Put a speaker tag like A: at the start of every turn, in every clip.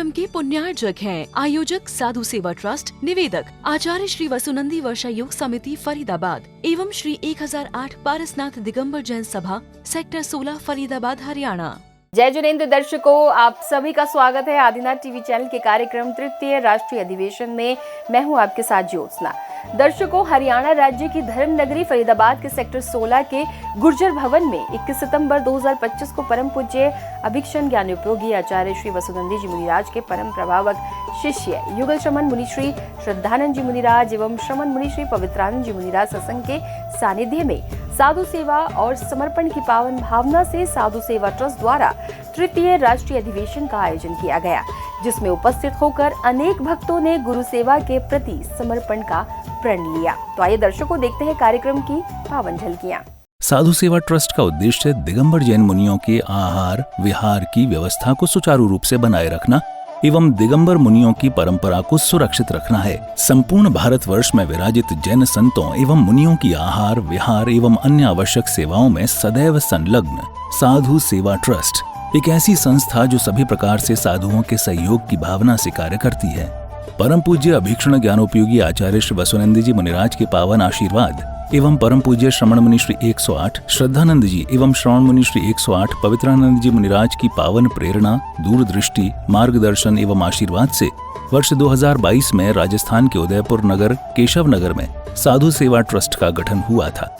A: आश्रम के पुण्यार्जक हैं। आयोजक साधु सेवा ट्रस्ट, निवेदक आचार्य श्री वसुनंदी वर्षा योग समिति फरीदाबाद एवं श्री 1008 पारसनाथ दिगंबर जैन सभा सेक्टर 16 फरीदाबाद हरियाणा।
B: जय जिनेन्द्र दर्शकों, आप सभी का स्वागत है आदिनाथ टीवी चैनल के कार्यक्रम तृतीय राष्ट्रीय अधिवेशन में। मैं हूं आपके साथ ज्योत्सना। दर्शकों, हरियाणा राज्य की धर्म नगरी फरीदाबाद के सेक्टर 16 के गुर्जर भवन में 21 सितंबर 2025 को परम पूज्य अभिक्षण ज्ञानोपयोगी आचार्य श्री वसुनंदी जी मुनिराज के परम प्रभावक शिष्य युगल श्रमण मुनि श्री श्रद्धानंद जी मुनिराज एवं श्रमण मुनि श्री पवित्रानंद जी मुनिराज सत्संग के सानिध्य में साधु सेवा और समर्पण की पावन भावना से साधु सेवा ट्रस्ट द्वारा तृतीय राष्ट्रीय अधिवेशन का आयोजन किया गया, जिसमें उपस्थित होकर अनेक भक्तों ने गुरु सेवा के प्रति समर्पण का प्रण लिया। तो आइए दर्शकों, देखते हैं कार्यक्रम की पावन झलकियां।
C: साधु सेवा ट्रस्ट का उद्देश्य दिगंबर जैन मुनियों के आहार विहार की व्यवस्था को सुचारू रूप से बनाए रखना एवं दिगंबर मुनियों की परंपरा को सुरक्षित रखना है। संपूर्ण भारतवर्ष में विराजित जैन संतों एवं मुनियों की आहार विहार एवं अन्य आवश्यक सेवाओं में सदैव संलग्न साधु सेवा ट्रस्ट एक ऐसी संस्था जो सभी प्रकार से साधुओं के सहयोग की भावना से कार्य करती है। परम पूज्य अभीक्षण ज्ञानोपयोगी आचार्य श्री वसुनंदी जी मुनिराज के पावन आशीर्वाद एवं परम पूज्य श्रमण मुनि श्री 108 श्रद्धानंद जी एवं श्रवण मुनि श्री 108 पवित्रानंद जी मुनिराज की पावन प्रेरणा, दूरदृष्टि, मार्गदर्शन एवं आशीर्वाद से वर्ष 2022 में राजस्थान के उदयपुर नगर केशव नगर में साधु सेवा ट्रस्ट का गठन हुआ था।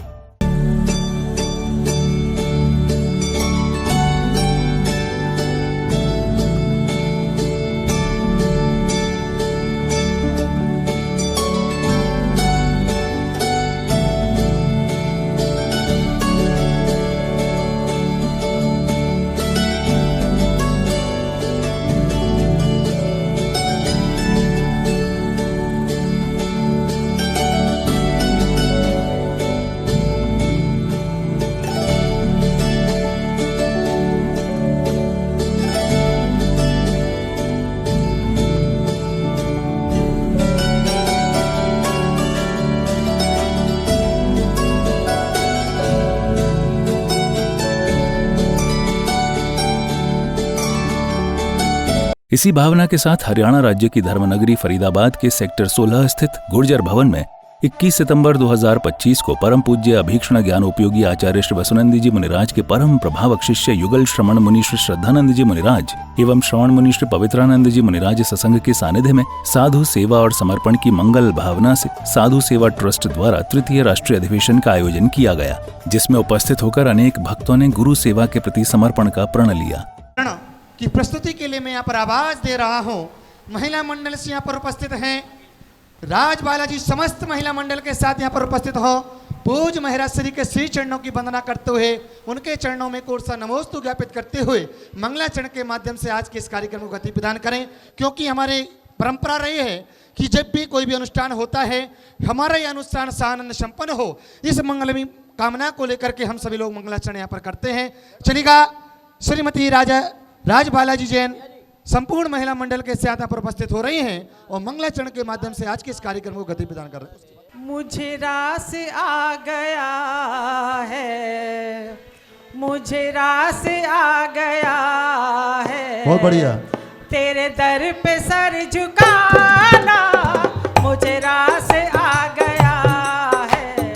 C: इसी भावना के साथ हरियाणा राज्य की धर्मनगरी फरीदाबाद के सेक्टर 16 स्थित गुर्जर भवन में 21 सितंबर 2025 को परम पूज्य अभीक्षण ज्ञानोपयोगी आचार्य श्री वसुनंदी जी मुनिराज के परम प्रभावक शिष्य युगल श्रमण मुनि श्री श्रद्धानंद जी मुनिराज एवं श्रवण मुनि श्री पवित्रानंद जी मुनिराज सत्संग के सानिध्य में साधु सेवा और समर्पण की मंगल भावना से साधु सेवा ट्रस्ट द्वारा तृतीय राष्ट्रीय अधिवेशन का आयोजन किया गया, जिसमें उपस्थित होकर अनेक भक्तों ने गुरु सेवा के प्रति समर्पण का प्रण लिया।
D: की प्रस्तुति के लिए मैं यहाँ पर आवाज दे रहा हूँ। महिला मंडल से यहाँ पर उपस्थित हैं राज बालाजी, समस्त महिला मंडल के साथ यहाँ पर उपस्थित हो। पूज महाराज श्री के श्री चरणों की वंदना करते हुए उनके चरणों में कोर्सा नमोस्तु ज्ञापित करते हुए मंगलाचरण के माध्यम से आज के इस कार्यक्रम को गति प्रदान करें, क्योंकि हमारे परंपरा रही है कि जब भी कोई भी अनुष्ठान होता है हमारा ये अनुष्ठान सानंद संपन्न हो, इस मंगलमयी कामना को लेकर के हम सभी लोग मंगलाचरण यहाँ पर करते हैं। चलिएगा, श्रीमती राज बालाजी जैन संपूर्ण महिला मंडल के साथ पर उपस्थित हो रही हैं और मंगलाचरण के माध्यम से आज के इस कार्यक्रम को गति प्रदान कर रहे हैं।
E: मुझे रास आ गया है, मुझे रास आ गया है, बहुत बढ़िया, तेरे दर पे सर झुकाना, मुझे रास आ गया है,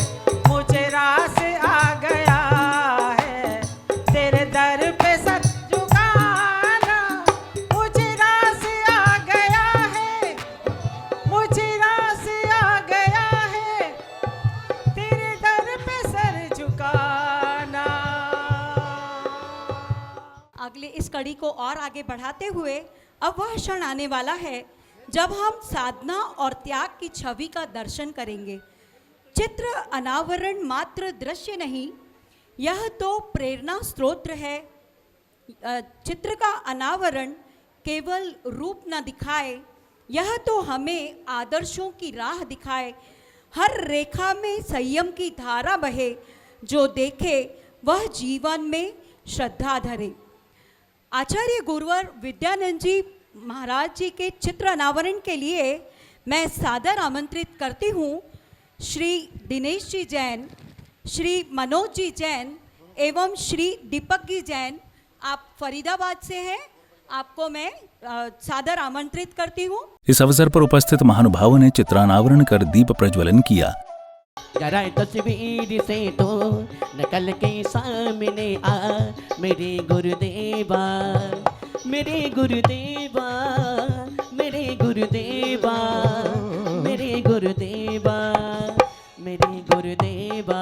E: मुझे रास आ गया है, तेरे दर पे सर
F: अगले इस कड़ी को और आगे बढ़ाते हुए अब वह क्षण आने वाला है जब हम साधना और त्याग की छवि का दर्शन करेंगे। चित्र अनावरण मात्र दृश्य नहीं, यह तो प्रेरणा स्रोत है। चित्र का अनावरण केवल रूप न दिखाए, यह तो हमें आदर्शों की राह दिखाए। हर रेखा में संयम की धारा बहे, जो देखे वह जीवन में श्रद्धा धरे। आचार्य गुरुवर विद्यानंद जी महाराज जी के चित्र अनावरण के लिए मैं सादर आमंत्रित करती हूँ श्री दिनेश जी जैन, श्री मनोज जी जैन एवं श्री दीपक जी जैन। आप फरीदाबाद से हैं, आपको मैं सादर आमंत्रित करती हूँ।
C: इस अवसर पर उपस्थित महानुभावों ने चित्रानावरण कर दीप प्रज्वलन किया।
G: जरा तस्वीर से तो निकल के सामने आ मेरे गुरुदेवा, मेरे गुरुदेवा, मेरे गुरुदेवा, मेरे गुरुदेवा, मेरे गुरुदेवा,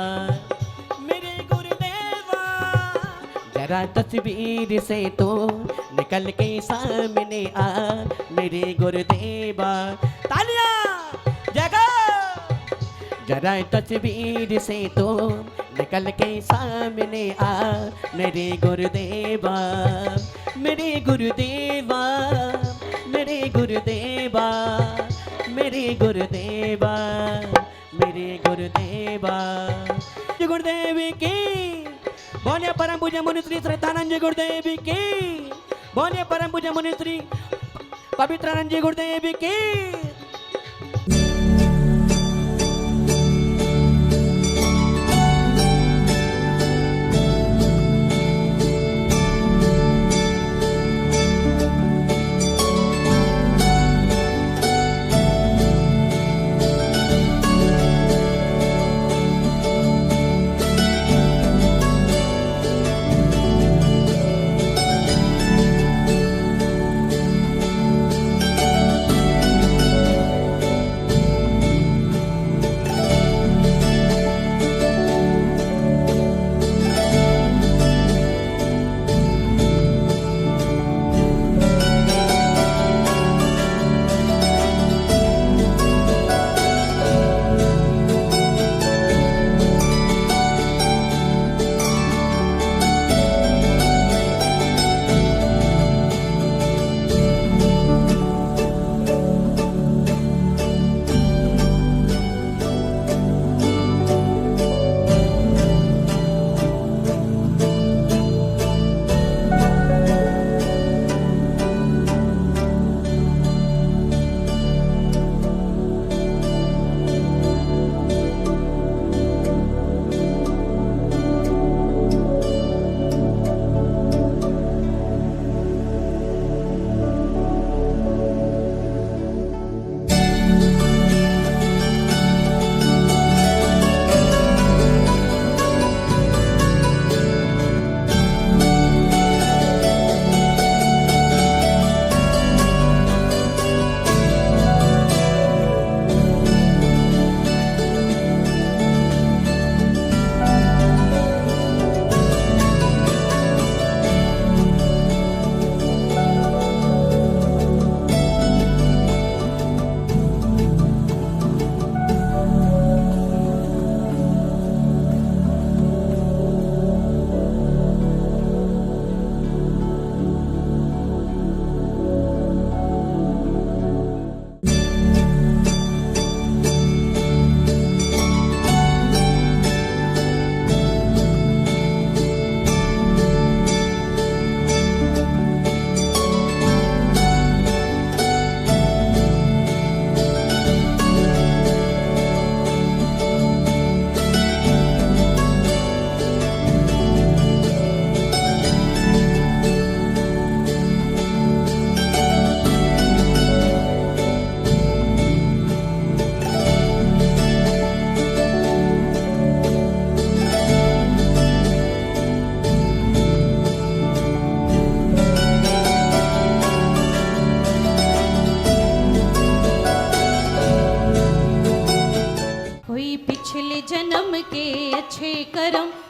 G: मेरे गुरुदेवा। जरा तस्वीर से तो निकल के सामने आ मेरे गुरुदेवा। तालियां जगा। जरा तस्वीर से तो निकल के सामने आ मेरे गुरुदेवा, मेरे गुरुदेवा, मेरे गुरुदेवा, मेरे गुरुदेवा, मेरे गुरुदेवा। जय गुरुदेव की बोलिए। परम पूज्य मुनिश्री श्रद्धानंद गुरुदेव की बोलिए। परम पूज्य मुनिश्री पवित्रानंद जी गुरुदेव की।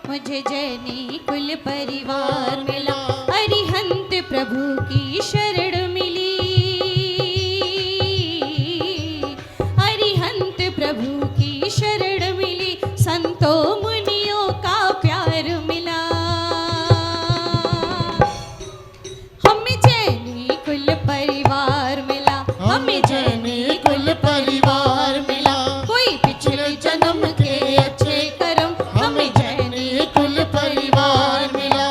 H: मुझे जैनी कुल परिवार मिला, अरिहंत प्रभु की शरण मिली, अरिहंत प्रभु की शरण मिली, संतों मुनियों का प्यार मिला। हमें जैनी कुल परिवार मिला, हमें जैनी कुल परिवार मिला, कोई पिछले जन्म के अच्छे कर्म, हमें जैनी कुल परिवार मिला।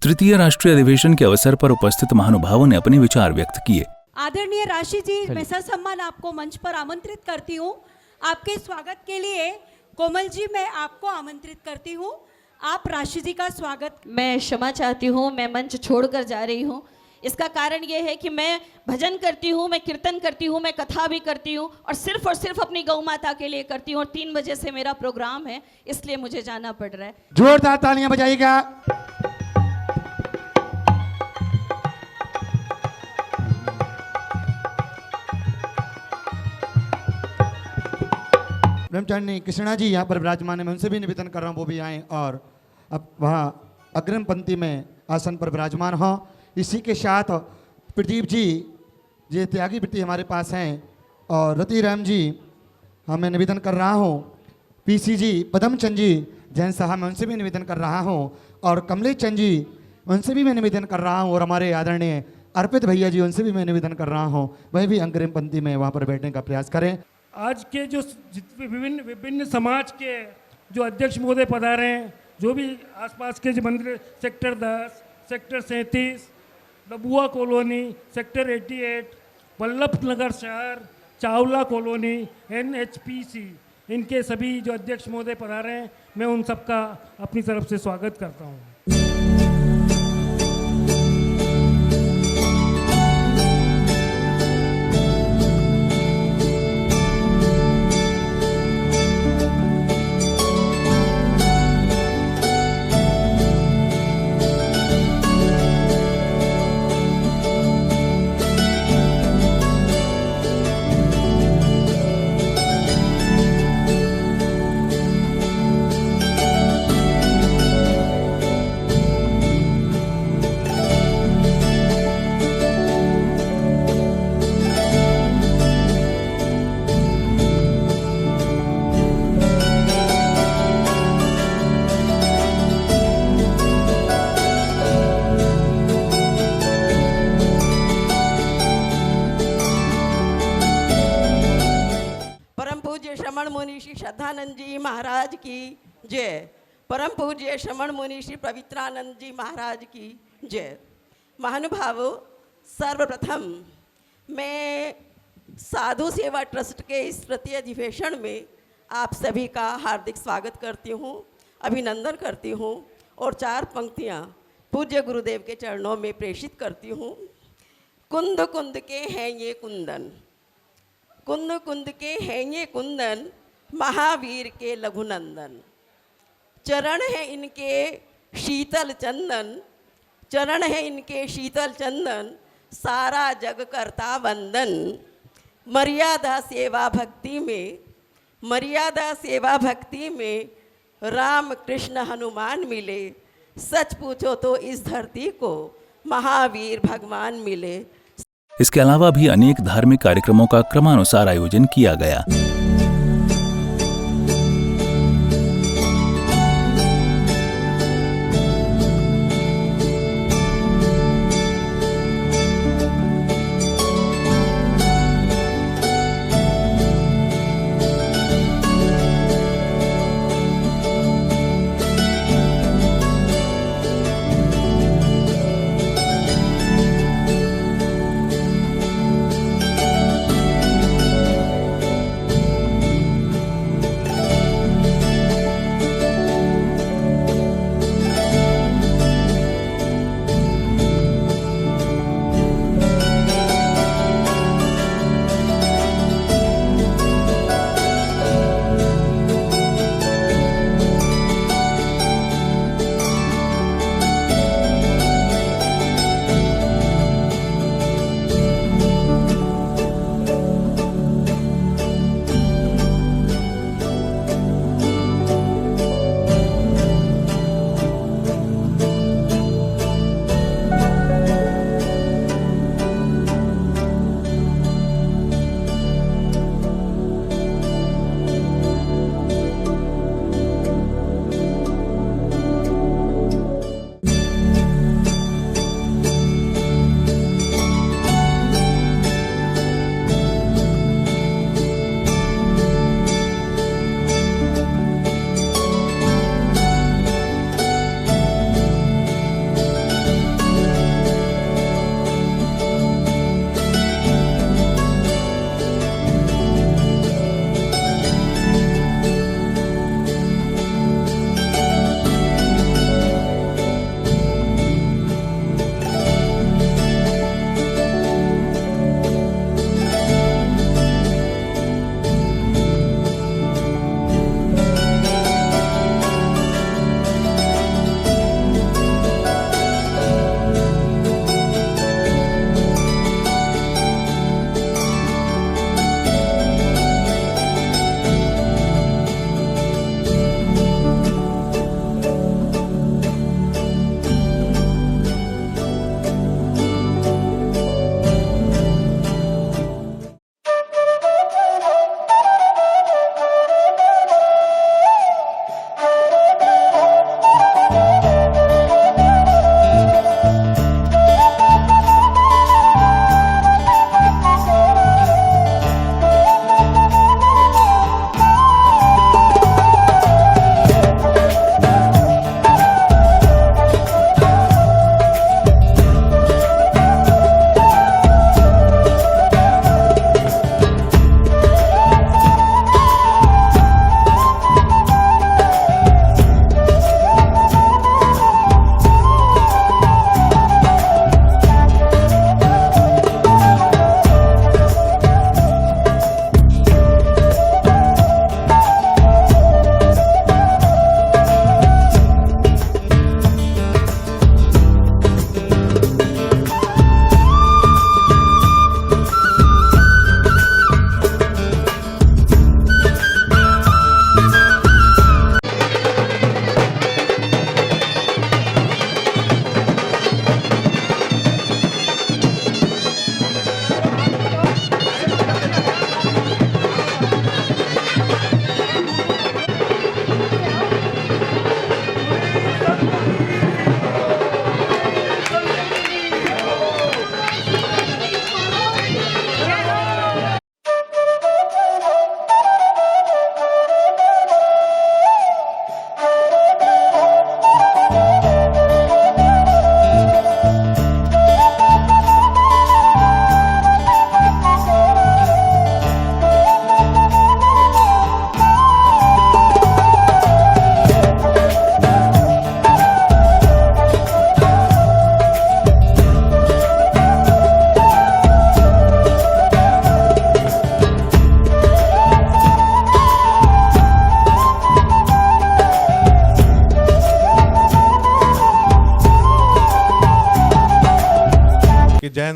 C: तृतीय राष्ट्रीय अधिवेशन के अवसर पर उपस्थित महानुभावों ने अपने विचार व्यक्त किए।
F: आदरणीय राशि जी, मैं ससम्मान आपको मंच पर आमंत्रित करती हूँ। आपके स्वागत के लिए कोमल जी मैं आपको आमंत्रित करती हूँ। आप राशि जी का स्वागत।
I: मैं क्षमा चाहती हूँ, मैं मंच छोड़कर जा रही हूँ। इसका कारण ये है कि मैं भजन करती हूँ, मैं कीर्तन करती हूँ, मैं कथा भी करती हूँ और सिर्फ अपनी गौ माता के लिए करती हूँ। और 3 बजे से मेरा प्रोग्राम है, इसलिए मुझे जाना पड़ रहा है।
D: जोरदार तालियां बजाइएगा। ब्रह्मचारिणी कृष्णा जी यहाँ पर विराजमान है, मैं उनसे भी निवेदन कर रहा हूँ वो भी आए और अब वहाँ अग्रिम पंक्ति में आसन पर विराजमान हों। इसी के साथ प्रदीप जी ये त्यागी वृत्ति हमारे पास हैं और रति राम जी मैं निवेदन कर रहा हूँ। पीसी जी पदमचंद जी जैन साहब मैं उनसे भी निवेदन कर रहा हूँ और कमलेश चंद जी उनसे भी मैं निवेदन कर रहा हूँ और हमारे आदरणीय अर्पित भैया जी उनसे भी मैं निवेदन कर रहा हूँ वह भी अग्रिम पंक्ति में वहाँ पर बैठने का प्रयास करें।
J: आज के जो विभिन्न समाज के जो अध्यक्ष महोदय पधारे हैं, जो भी आसपास के जो मंदिर, sector 10, sector 37, Dabua colony, sector 88, Vallabh Nagar शहर, चावला कॉलोनी, NHPC, इनके सभी जो अध्यक्ष महोदय पधारे हैं, मैं उन सबका अपनी तरफ से स्वागत करता हूँ।
K: श्रद्धानंद जी महाराज की जय। परम पूज्य श्रमण मुनि श्री पवित्रानंद जी महाराज की जय। महानुभावों, सर्वप्रथम मैं साधु सेवा ट्रस्ट के इस तृतीय अधिवेशन में आप सभी का हार्दिक स्वागत करती हूँ, अभिनंदन करती हूँ और 4 पंक्तियाँ पूज्य गुरुदेव के चरणों में प्रेषित करती हूँ। कुंद कुंद के हैं ये कुंदन, कुंद कुंद के हैं ये कुंदन, महावीर के लघुनंदन। चरण है इनके शीतल चंदन, चरण है इनके शीतल चंदन, सारा जग करता वंदन। मर्यादा सेवा भक्ति में, मर्यादा सेवा भक्ति में राम कृष्ण हनुमान मिले। सच पूछो तो इस धरती को महावीर भगवान मिले।
C: इसके अलावा भी अनेक धार्मिक कार्यक्रमों का क्रमानुसार आयोजन किया गया।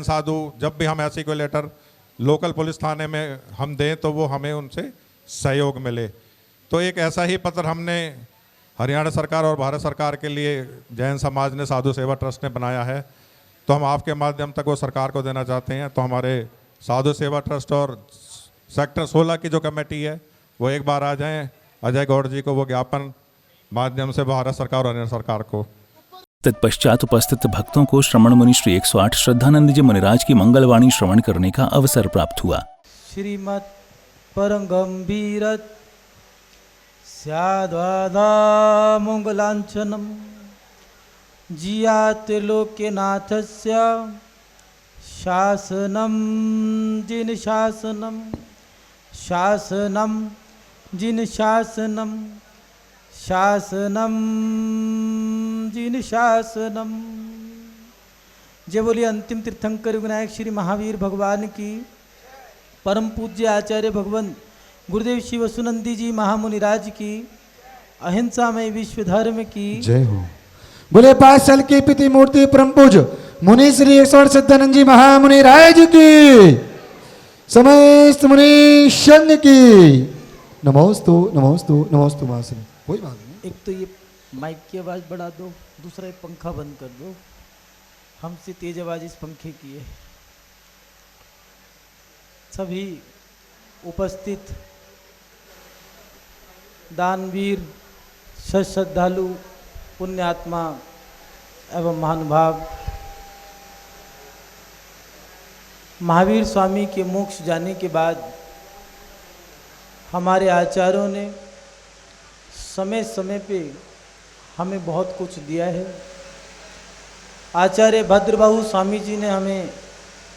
L: साधु जब भी हम ऐसी कोई लेटर लोकल पुलिस थाने में हम दें तो वो हमें उनसे सहयोग मिले। तो एक ऐसा ही पत्र हमने हरियाणा सरकार और भारत सरकार के लिए जैन समाज ने साधु सेवा ट्रस्ट ने बनाया है, तो हम आपके माध्यम तक वो सरकार को देना चाहते हैं। तो हमारे साधु सेवा ट्रस्ट और सेक्टर 16 की जो कमेटी है वो एक बार आ जाएं, अजय गौड़ जी को वो ज्ञापन माध्यम से भारत सरकार और हरियाणा सरकार को।
C: तत्पश्चात उपस्थित भक्तों को श्रवण मुनि श्री 108 श्रद्धानंद जी मुनिराज की मंगलवाणी श्रवण करने का अवसर प्राप्त हुआ।
M: श्रीमत् परम गंभीर स्याद्वादा मंगलांचनम जिया त्रिलोक्यनाथस्य शासनम जिन शासनम शासनम जिन शासनम शासनम जिन शासनम। जय बोलिए अंतिम तीर्थंकर विनायक श्री महावीर भगवान की। परम पूज्य आचार्य भगवान गुरुदेव श्री वसुनंदी जी महामुनिराज की। अहिंसामय विश्व धर्म की
D: जय हो। बोले पाठशाल की पिति मूर्ति परम पूज्य मुनि श्री 108 सिद्धानंद जी महामुनिराज की। समस्त मुनि शन की नमोस्तु नमोस्तु नमोस्तु मासरे। कोई बात नहीं।
M: एक तो ये माइक की आवाज़ बढ़ा दो, दूसरा ये पंखा बंद कर दो। हमसे तेज आवाज़ इस पंखे की है। सभी उपस्थित दानवीर श्रद्धालु पुण्यात्मा एवं महानुभाव, महावीर स्वामी के मोक्ष जाने के बाद हमारे आचार्यों ने समय समय पे हमें बहुत कुछ दिया है। आचार्य भद्रबाहु स्वामी जी ने हमें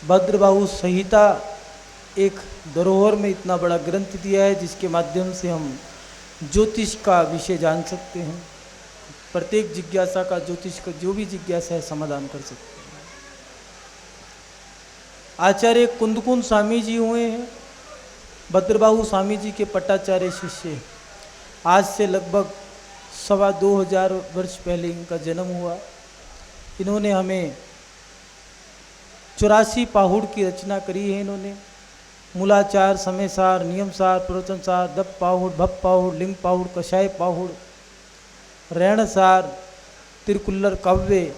M: भद्रबाहु संहिता एक धरोहर में इतना बड़ा ग्रंथ दिया है जिसके माध्यम से हम ज्योतिष का विषय जान सकते हैं। प्रत्येक जिज्ञासा का ज्योतिष का जो भी जिज्ञासा है समाधान कर सकते हैं। आचार्य कुंदकुंद स्वामी जी हुए हैं भद्रबाहु स्वामी जी के पट्टाचार्य शिष्य। आज से लगभग 2,2500 वर्ष पहले इनका जन्म हुआ। इन्होंने हमें 84 पाहुड़ की रचना करी है। इन्होंने मूलाचार, समयसार, नियमसार, प्रवचनसार, दप पाहुड़, भप पाहुड़, लिंग पाहुड़, कषाय पाहुड़, रैणसार, तिरकुल्लर काव्य,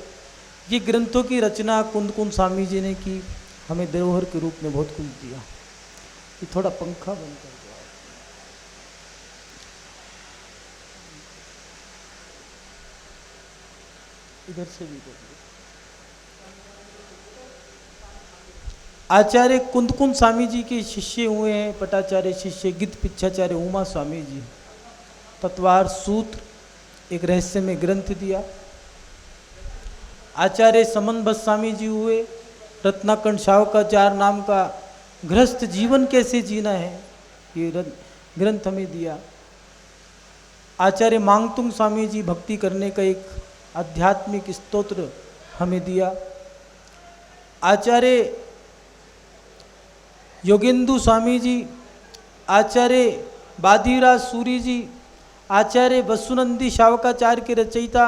M: ये ग्रंथों की रचना कुंदकुंद स्वामी जी ने की। हमें धरोहर के रूप में बहुत कुछ दिया। ये थोड़ा पंखा बंद कर दो। इधर से भी कर दो। आचार्य कुंदकुंद स्वामी जी के शिष्य हुए हैं पटाचार्य शिष्य गिद्ध पिच्छाचार्य उमा स्वामी जी। तत्वार सूत्र एक रहस्य में ग्रंथ दिया। आचार्य समन स्वामी जी हुए रत्नाकंड शावकाचार नाम का गृहस्थ जीवन कैसे जीना है ये ग्रंथ हमें दिया। आचार्य मांगतुंग स्वामी जी भक्ति करने का एक आध्यात्मिक स्तोत्र हमें दिया। आचार्य योगेंदु स्वामी जी, आचार्य बादीराज सूरी जी, आचार्य वसुनंदी शावकाचार्य के रचयिता,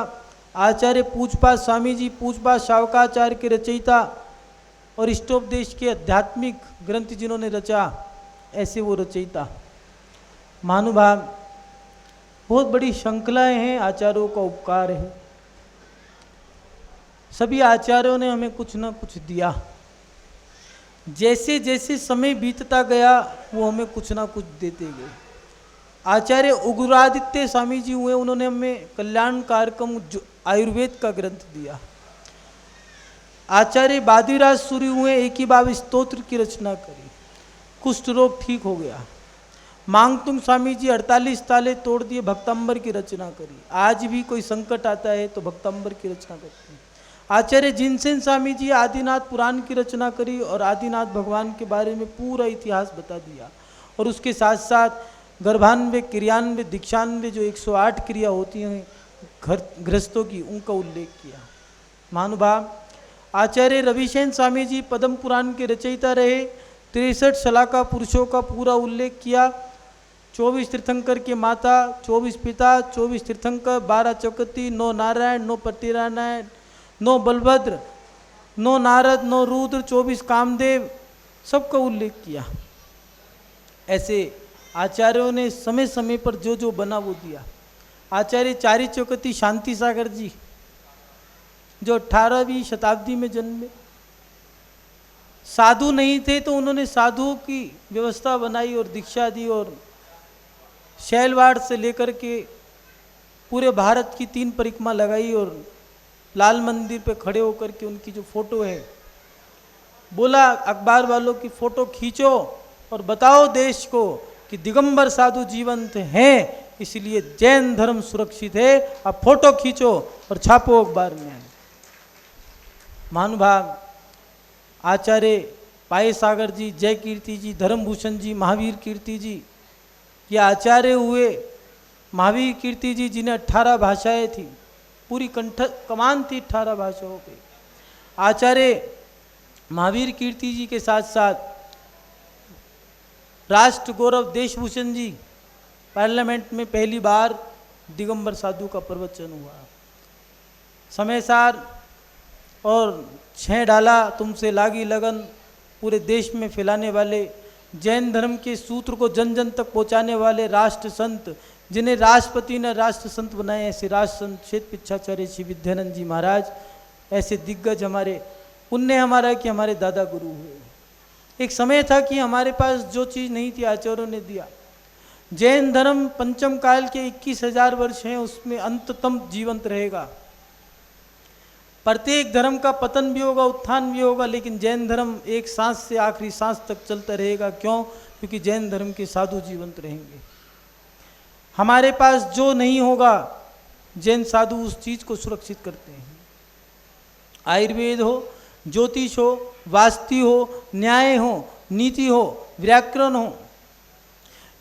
M: आचार्य पूजपा स्वामी जी पूजपा शावकाचार्य के रचयिता और इष्टोपदेश के आध्यात्मिक ग्रंथ जिन्होंने रचा, ऐसे वो रचयिता महानुभाव। बहुत बड़ी श्रृंखलाएं हैं, आचार्यों का उपकार है। सभी आचार्यों ने हमें कुछ ना कुछ दिया। जैसे जैसे समय बीतता गया वो हमें कुछ ना कुछ देते गए। आचार्य उग्रादित्य स्वामी जी हुए, उन्होंने हमें कल्याण कार्यक्रम आयुर्वेद का ग्रंथ दिया। आचार्य बादीराज सूरी हुए, एक ही बाब स्तोत्र की रचना करी, कुष्ठ रोग ठीक हो गया। मांगतुंग स्वामी जी 48 ताले तोड़ दिए, भक्तांबर की रचना करी। आज भी कोई संकट आता है तो भक्तांबर की रचना करते हैं। आचार्य जिनसेन स्वामी जी आदिनाथ पुराण की रचना करी और आदिनाथ भगवान के बारे में पूरा इतिहास बता दिया। और उसके साथ साथ गर्भान्वय, क्रियान्वय, दीक्षान्वय जो 108 क्रिया होती हैं गृहस्थों की, उनका उल्लेख किया। महानुभाव आचार्य रविशेन स्वामी जी पद्म पुराण के रचयिता रहे। 63 शलाका पुरुषों का पूरा उल्लेख किया। 24 तीर्थंकर के माता, 24 पिता, 24 तीर्थंकर, 12 चौकती, 9 नारायण, 9 पट्टीनारायण, 9 बलभद्र, नो नारद, नो रुद्र, 24 कामदेव, सबका उल्लेख किया। ऐसे आचार्यों ने समय समय पर जो जो बना वो दिया। आचार्य चारी चौकती शांति सागर जी जो 18वीं शताब्दी में जन्मे, साधु नहीं थे तो उन्होंने साधुओं की व्यवस्था बनाई और दीक्षा दी, और शैलवाड़ से लेकर के पूरे भारत की 3 परिक्रमा लगाई, और लाल मंदिर पे खड़े होकर के उनकी जो फोटो है, बोला अखबार वालों की फोटो खींचो और बताओ देश को कि दिगंबर साधु जीवंत हैं, इसलिए जैन धर्म सुरक्षित है। अब फोटो खींचो और छापो अखबार में। महानुभाव आचार्य पाये सागर जी, जय कीर्ति जी, धर्मभूषण जी, महावीर कीर्ति जी, ये आचार्य हुए। महावीर कीर्ति जी जिन्हें 18 भाषाएं थी, पूरी कमान थी 18 भाषाओं पे। आचार्य महावीर कीर्ति जी के साथ साथ राष्ट्र गौरव देशभूषण जी, पार्लियामेंट में पहली बार दिगंबर साधु का प्रवचन हुआ। समय सार और 6 डाला तुमसे लागी लगन पूरे देश में फैलाने वाले, जैन धर्म के सूत्र को जन जन तक पहुंचाने वाले राष्ट्र संत, जिन्हें राष्ट्रपति ने राष्ट्र संत बनाए, ऐसे राष्ट्र संत श्वेत पिच्छाचार्य श्री विद्यानंद जी महाराज, ऐसे दिग्गज हमारे, पुण्य हमारा कि हमारे दादा गुरु हुए। एक समय था कि हमारे पास जो चीज़ नहीं थी आचार्यों ने दिया। जैन धर्म पंचम काल के 21,000 वर्ष हैं, उसमें अंततम जीवंत रहेगा। प्रत्येक धर्म का पतन भी होगा, उत्थान भी होगा, लेकिन जैन धर्म एक सांस से आखिरी सांस तक चलता रहेगा। क्यों? क्योंकि जैन धर्म के साधु जीवंत रहेंगे। हमारे पास जो नहीं होगा, जैन साधु उस चीज़ को सुरक्षित करते हैं। आयुर्वेद हो, ज्योतिष हो, वास्तु हो, न्याय हो, नीति हो, व्याकरण हो,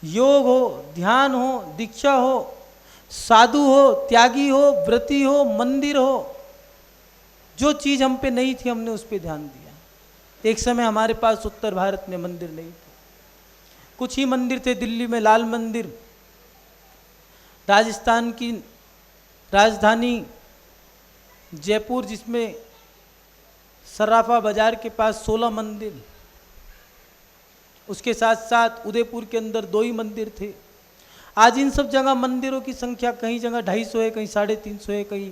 M: योग हो, ध्यान हो, दीक्षा हो, साधु हो, त्यागी हो, व्रती हो, मंदिर हो, जो चीज़ हम पे नहीं थी हमने उस पे ध्यान दिया। एक समय हमारे पास उत्तर भारत में मंदिर नहीं थे, कुछ ही मंदिर थे। दिल्ली में लाल मंदिर, राजस्थान की राजधानी जयपुर जिसमें सराफा बाजार के पास 16 मंदिर, उसके साथ साथ उदयपुर के अंदर 2 ही मंदिर थे। आज इन सब जगह मंदिरों की संख्या कहीं जगह 250 है, कहीं 350 है, कहीं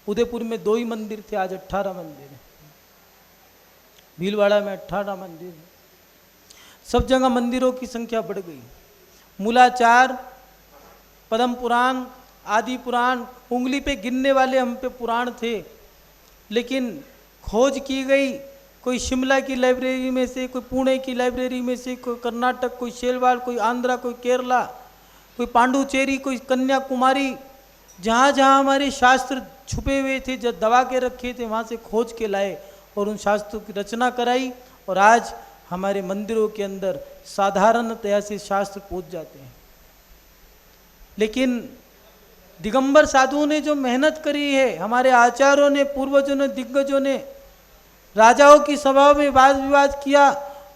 M: उदयपुर में 2 ही मंदिर थे, आज 18 मंदिर है। भीलवाड़ा में 18 मंदिर है। सब जगह मंदिरों की संख्या बढ़ गई। मूलाचार, पद्म पुराण, आदि पुराण, उंगली पे गिनने वाले हम पे पुराण थे, लेकिन खोज की गई, कोई शिमला की लाइब्रेरी में से, कोई पुणे की लाइब्रेरी में से, कोई कर्नाटक, कोई शेलवाड़, कोई आंध्रा, कोई केरला, कोई पांडुचेरी, कोई कन्याकुमारी, जहाँ जहाँ हमारे शास्त्र छुपे हुए थे, जब दबा के रखे थे, वहाँ से खोज के लाए और उन शास्त्रों की रचना कराई। और आज हमारे मंदिरों के अंदर साधारणतया से शास्त्र पहुँच जाते हैं। लेकिन दिगंबर साधुओं ने जो मेहनत करी है, हमारे आचार्यों ने, पूर्वजों ने, दिग्गजों ने, राजाओं की सभा में वाद विवाद किया,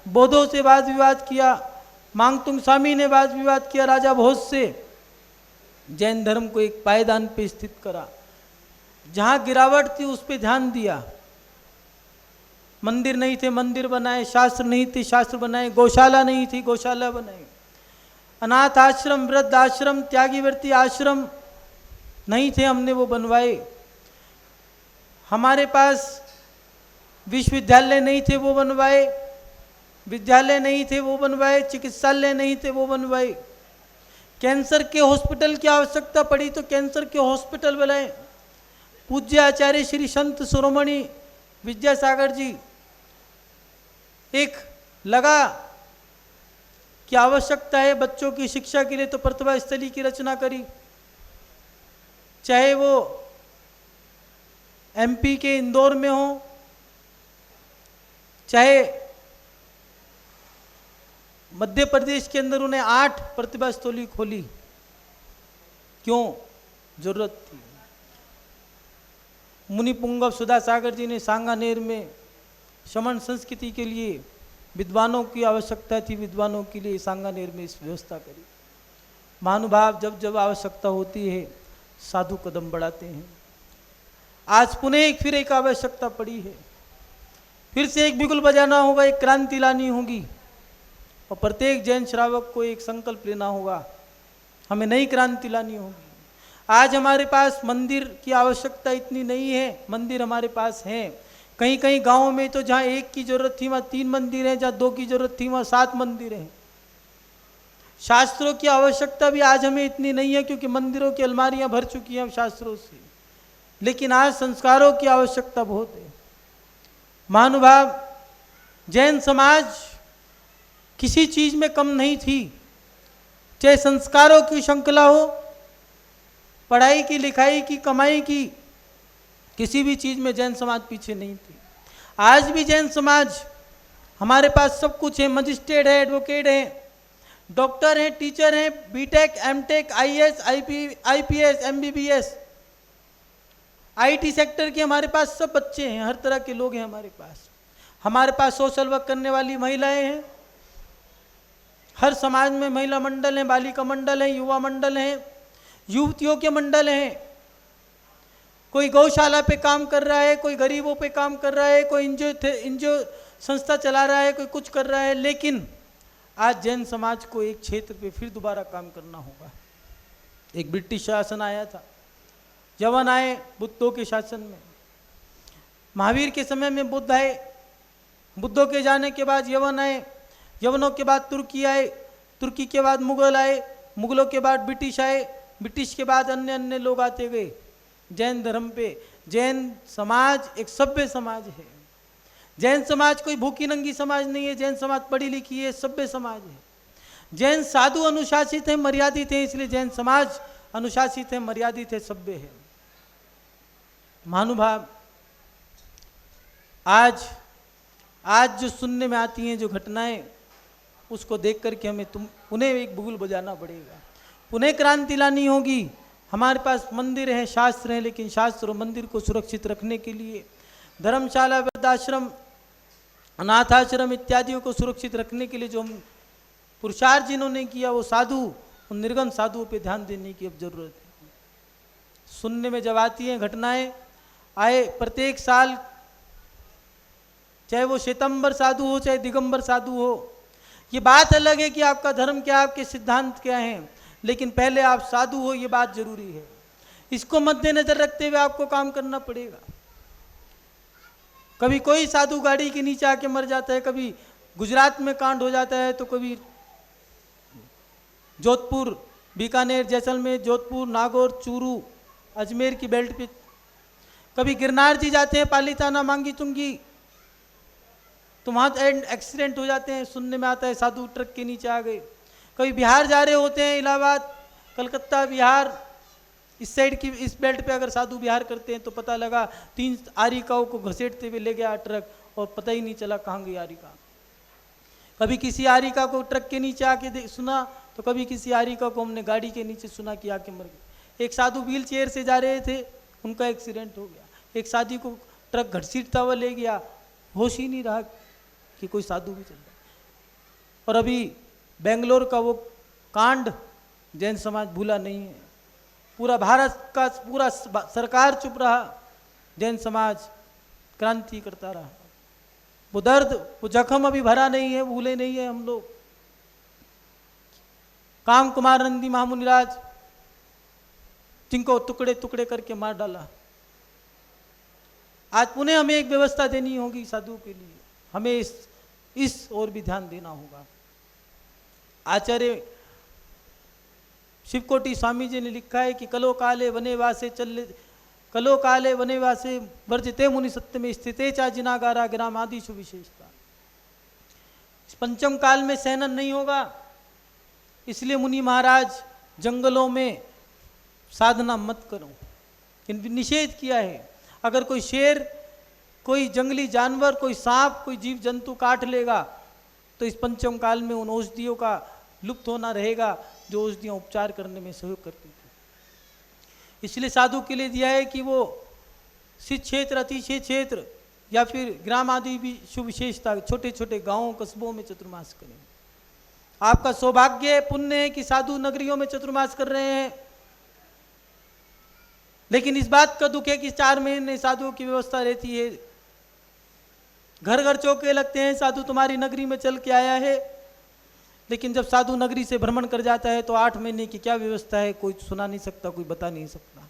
M: बौद्धों से वाद विवाद किया, मांगतुंग स्वामी ने वाद विवाद किया राजा भोज से, जैन धर्म को एक पायदान पे स्थित करा। जहाँ गिरावट थी उस पे ध्यान दिया। मंदिर नहीं थे, मंदिर बनाए, शास्त्र नहीं थे, शास्त्र बनाए, गौशाला नहीं थी, गौशाला बनाए, अनाथ आश्रम, वृद्ध आश्रम, त्यागीवर्ती आश्रम नहीं थे, हमने वो बनवाए। हमारे पास विश्वविद्यालय नहीं थे, वो बनवाए, विद्यालय नहीं थे, वो बनवाए, चिकित्सालय नहीं थे, वो बनवाए। कैंसर के हॉस्पिटल की आवश्यकता पड़ी तो कैंसर के हॉस्पिटल बनाए। पूज्य आचार्य श्री संत शिरोमणि विद्यासागर जी, एक लगा कि आवश्यकता है बच्चों की शिक्षा के लिए, तो प्रतिभा स्थली की रचना करी। चाहे वो एमपी के इंदौर में हो, चाहे मध्य प्रदेश के अंदर, उन्हें 8 प्रतिभा स्थली खोली। क्यों? जरूरत थी। मुनि पुंगव सुधा सागर जी ने सांगानेर में शमन संस्कृति के लिए विद्वानों की आवश्यकता थी, विद्वानों के लिए सांगानेर में इस व्यवस्था करी। महानुभाव, जब जब आवश्यकता होती है साधु कदम बढ़ाते हैं। आज पुनः फिर एक आवश्यकता पड़ी है। फिर से एक बिगुल बजाना होगा, एक क्रांति लानी होगी और प्रत्येक जैन श्रावक को एक संकल्प लेना होगा, हमें नई क्रांति लानी होगी। आज हमारे पास मंदिर की आवश्यकता इतनी नहीं है, मंदिर हमारे पास हैं। कहीं कहीं गाँव में तो जहाँ एक की जरूरत थी वहाँ 3 मंदिर हैं, जहाँ 2 की जरूरत थी वहाँ 7 मंदिर हैं। शास्त्रों की आवश्यकता भी आज हमें इतनी नहीं है क्योंकि मंदिरों की अलमारियां भर चुकी हैं शास्त्रों से, लेकिन आज संस्कारों की आवश्यकता बहुत है। महानुभाव, जैन समाज किसी चीज में कम नहीं थी, चाहे संस्कारों की श्रृंखला हो, पढ़ाई की, लिखाई की, कमाई की, किसी भी चीज में जैन समाज पीछे नहीं थी। आज भी जैन समाज, हमारे पास सब कुछ है, मजिस्ट्रेट है, एडवोकेट है, डॉक्टर हैं, टीचर हैं, BTech, MTech, IAS, IPS, MBBS, IT sector के हमारे पास सब बच्चे हैं, हर तरह के लोग हैं हमारे पास। हमारे पास सोशल वर्क करने वाली महिलाएं हैं, हर समाज में महिला मंडल हैं, बालिका मंडल हैं, युवा मंडल हैं, युवतियों के मंडल हैं। कोई गौशाला पे काम कर रहा है, कोई गरीबों पे काम कर रहा है, कोई एनजीओ संस्था चला रहा है, कोई कुछ कर रहा है, लेकिन आज जैन समाज को एक क्षेत्र पे फिर दोबारा काम करना होगा। एक ब्रिटिश शासन आया था, यवन आए बुद्धों के शासन में, महावीर के समय में बुद्ध आए, बुद्धों के जाने के बाद यवन आए, यवनों के बाद तुर्की आए, तुर्की के बाद मुगल आए, मुगलों के बाद ब्रिटिश आए, ब्रिटिश के बाद अन्य अन्य लोग आते गए। जैन धर्म पे जैन समाज एक सभ्य समाज है। जैन समाज कोई भूखी नंगी समाज नहीं है, जैन समाज पढ़ी लिखी है, सभ्य समाज है। जैन साधु अनुशासित है, मर्यादित है, इसलिए जैन समाज अनुशासित है, मर्यादित है, सभ्य है। महानुभाव, आज जो सुनने में आती हैं जो घटनाएं, उसको देख करके हमें उन्हें एक बुगुल बजाना पड़ेगा, पुनः क्रांति लानी होगी। हमारे पास मंदिर हैं, शास्त्र हैं, लेकिन शास्त्र और मंदिर को सुरक्षित रखने के लिए धर्मशाला, वृद्धाश्रम, अनाथाश्रम इत्यादियों को सुरक्षित रखने के लिए जो पुरुषार्थ जिन्होंने किया, वो साधु, उन निर्गम साधुओं पे ध्यान देने की अब जरूरत है। सुनने में जब आती हैं घटनाएं, आए प्रत्येक साल, चाहे वो श्वेतंबर साधु हो, चाहे दिगंबर साधु हो, ये बात अलग है कि आपका धर्म क्या, आपके सिद्धांत क्या हैं, लेकिन पहले आप साधु हो, ये बात जरूरी है। इसको मद्देनजर रखते हुए आपको काम करना पड़ेगा। कभी कोई साधु गाड़ी के नीचे आके मर जाता है, कभी गुजरात में कांड हो जाता है, तो कभी जोधपुर, बीकानेर, जैसलमेर, जोधपुर, नागौर, चूरू, अजमेर की बेल्ट पे, कभी गिरनार जी जाते हैं, पालीताना, मांगी तुंगी, तो वहाँ एक्सीडेंट हो जाते हैं, सुनने में आता है साधु ट्रक के नीचे आ गए। कभी बिहार जा रहे होते हैं, इलाहाबाद, कलकत्ता, बिहार, इस साइड की इस बेल्ट पे अगर साधु विहार करते हैं तो पता लगा 3 आरिकाओं को घसीटते हुए ले गया ट्रक और पता ही नहीं चला कहाँ गई आरिका। कभी किसी आरिका को ट्रक के नीचे आके सुना, तो कभी किसी आरिका को हमने गाड़ी के नीचे सुना कि आके मर गए। एक साधु व्हील चेयर से जा रहे थे, उनका एक्सीडेंट हो गया। एक साधु को ट्रक घसीटता हुआ ले गया, होश ही नहीं रहा कि कोई साधु भी चल रहा। और अभी बेंगलोर का वो कांड जैन समाज भूला नहीं है। पूरा भारत का पूरा सरकार चुप रहा, जैन समाज क्रांति करता रहा। वो दर्द, वो जख्म अभी भरा नहीं है, भूले नहीं है हम लोग। काम कुमार नंदी महामुनिराज, जिनको टुकड़े टुकड़े करके मार डाला, आज पुनः हमें एक व्यवस्था देनी होगी साधुओं के लिए। हमें इस ओर भी ध्यान देना होगा। आचार्य शिवकोटि स्वामी जी ने लिखा है कि कलो काले वनेवासे चले, कलो काले वनेवासे वर्जिते मुनि सत्य में स्थिते चा जिनागारा ग्राम आदि सुविशेषता। इस पंचम काल में सहनन नहीं होगा, इसलिए मुनि महाराज जंगलों में साधना मत करो, निषेध किया है। अगर कोई शेर, कोई जंगली जानवर, कोई सांप, कोई जीव जंतु काट लेगा तो इस पंचम काल में उन औषधियों का लुप्त होना रहेगा जो औषधियाँ उपचार करने में सहयोग करती थी। इसलिए साधु के लिए दिया है कि वो सिद्ध क्षेत्र, अतिशय क्षेत्र या फिर ग्राम आदि भी सुविशेषता, छोटे छोटे गांवों कस्बों में चतुर्मास करें। आपका सौभाग्य, पुण्य है कि साधु नगरियों में चतुर्मास कर रहे हैं, लेकिन इस बात का दुख है कि 4 महीने साधुओं की व्यवस्था रहती है घर घर चौके लगते हैं, साधु तुम्हारी नगरी में चल के आया है। लेकिन जब साधु नगरी से भ्रमण कर जाता है तो 8 महीने की क्या व्यवस्था है कोई सुना नहीं सकता, कोई बता नहीं सकता।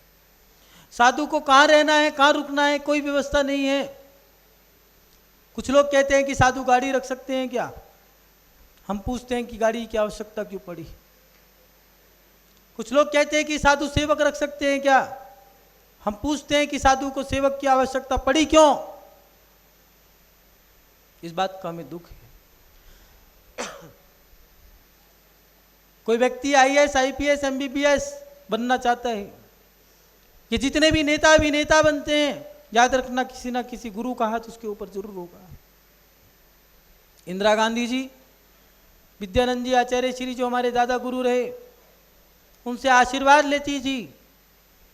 M: साधु को कहाँ रहना है, कहाँ रुकना है, कोई व्यवस्था नहीं है। कुछ लोग कहते हैं कि साधु गाड़ी रख सकते हैं क्या? हम पूछते हैं कि गाड़ी की आवश्यकता क्यों पड़ी? कुछ लोग कहते हैं कि साधु सेवक रख सकते हैं क्या? हम पूछते हैं कि साधु को सेवक की आवश्यकता पड़ी क्यों? इस बात का हमें दुख है। कोई व्यक्ति IAS, IPS, MBBS बनना चाहता है, ये जितने भी नेता अभिनेता बनते हैं, याद रखना किसी ना किसी गुरु का हाथ उसके ऊपर जरूर होगा। इंदिरा गांधी जी, विद्यानंद जी आचार्य श्री जो हमारे दादा गुरु रहे, उनसे आशीर्वाद लेती थी।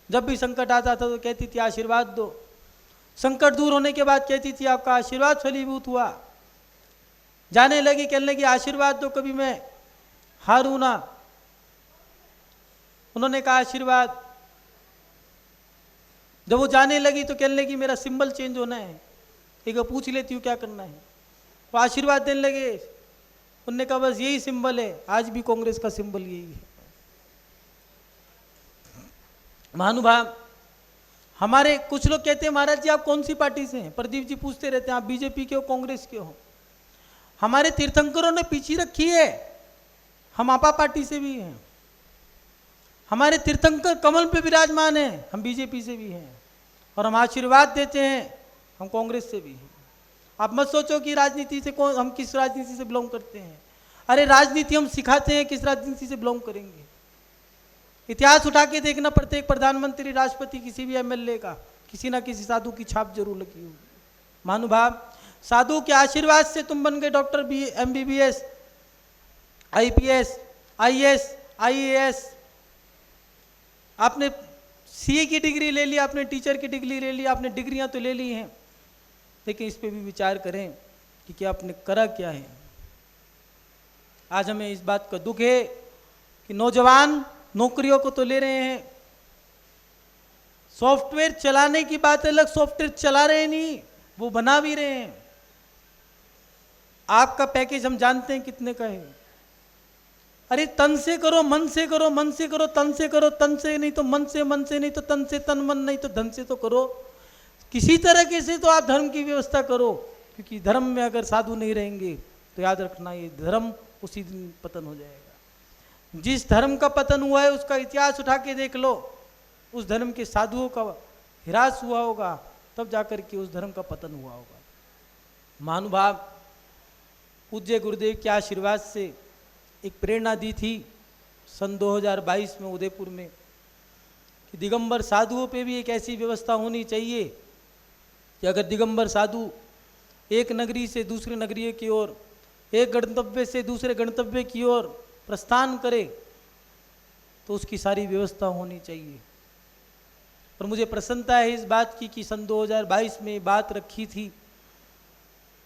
M: जब भी संकट आता था तो कहती थी आशीर्वाद दो। संकट दूर होने के बाद कहती थी आपका आशीर्वाद फलीभूत हुआ। जाने लगी, कहने लगी आशीर्वाद दो, कभी मैं हारूं ना। उन्होंने कहा आशीर्वाद। जब वो जाने लगी तो कहने लगी मेरा सिंबल चेंज होना है, एक बार पूछ लेती हूँ क्या करना है। वो आशीर्वाद देने लगे, उन्होंने कहा बस यही सिंबल है। आज भी कांग्रेस का सिंबल यही है। महानुभाव, हमारे कुछ लोग कहते हैं महाराज जी आप कौन सी पार्टी से हैं? प्रदीप जी पूछते रहते हैं आप बीजेपी के हो कांग्रेस के हो? हमारे तीर्थंकरों ने पीछे रखी है, हम आपा पार्टी से भी हैं। हमारे तीर्थंकर कमल पे विराजमान हैं, हम बीजेपी से भी हैं। और हम आशीर्वाद देते हैं, हम कांग्रेस से भी हैं। आप मत सोचो कि राजनीति से कौन, हम किस राजनीति से बिलोंग करते हैं। अरे राजनीति हम सिखाते हैं, किस राजनीति से बिलोंग करेंगे। इतिहास उठा के देखना, प्रत्येक प्रधानमंत्री, राष्ट्रपति, किसी भी MLA का किसी ना किसी साधु की छाप जरूर लगी होगी। महानुभाव, साधु के आशीर्वाद से तुम बन गए doctor, MBBS, IPS, IAS, IAS। आपने CA की डिग्री ले ली, आपने टीचर की डिग्री ले ली, आपने डिग्रियां तो ले ली हैं, लेकिन इस पे भी विचार करें कि क्या आपने करा क्या है। आज हमें इस बात का दुख है कि नौजवान नौकरियों को तो ले रहे हैं, सॉफ्टवेयर चलाने की बात अलग, सॉफ्टवेयर चला रहे नहीं, वो बना भी रहे हैं। आपका पैकेज हम जानते हैं कितने का है। अरे तन से करो, मन से करो, मन से करो, तन से करो, तन से नहीं तो मन से, मन से नहीं तो तन से, तन मन नहीं तो धन से तो करो। किसी तरीके से तो आप धर्म की व्यवस्था करो, क्योंकि धर्म में अगर साधु नहीं रहेंगे तो याद रखना ये धर्म उसी दिन पतन हो जाएगा। जिस धर्म का पतन हुआ है उसका इतिहास उठा के देख लो, उस धर्म के साधुओं का हिरास हुआ होगा, तब जाकर के उस धर्म का पतन हुआ होगा। महानुभाव, पूज्य गुरुदेव के आशीर्वाद से एक प्रेरणा दी थी सन 2022 में उदयपुर में कि दिगंबर साधुओं पे भी एक ऐसी व्यवस्था होनी चाहिए कि अगर दिगंबर साधु एक नगरी से दूसरे नगरी की ओर, एक गणतव्य से दूसरे गणतव्य की ओर प्रस्थान करे तो उसकी सारी व्यवस्था होनी चाहिए। और मुझे प्रसन्नता है इस बात की कि सन 2022 में बात रखी थी।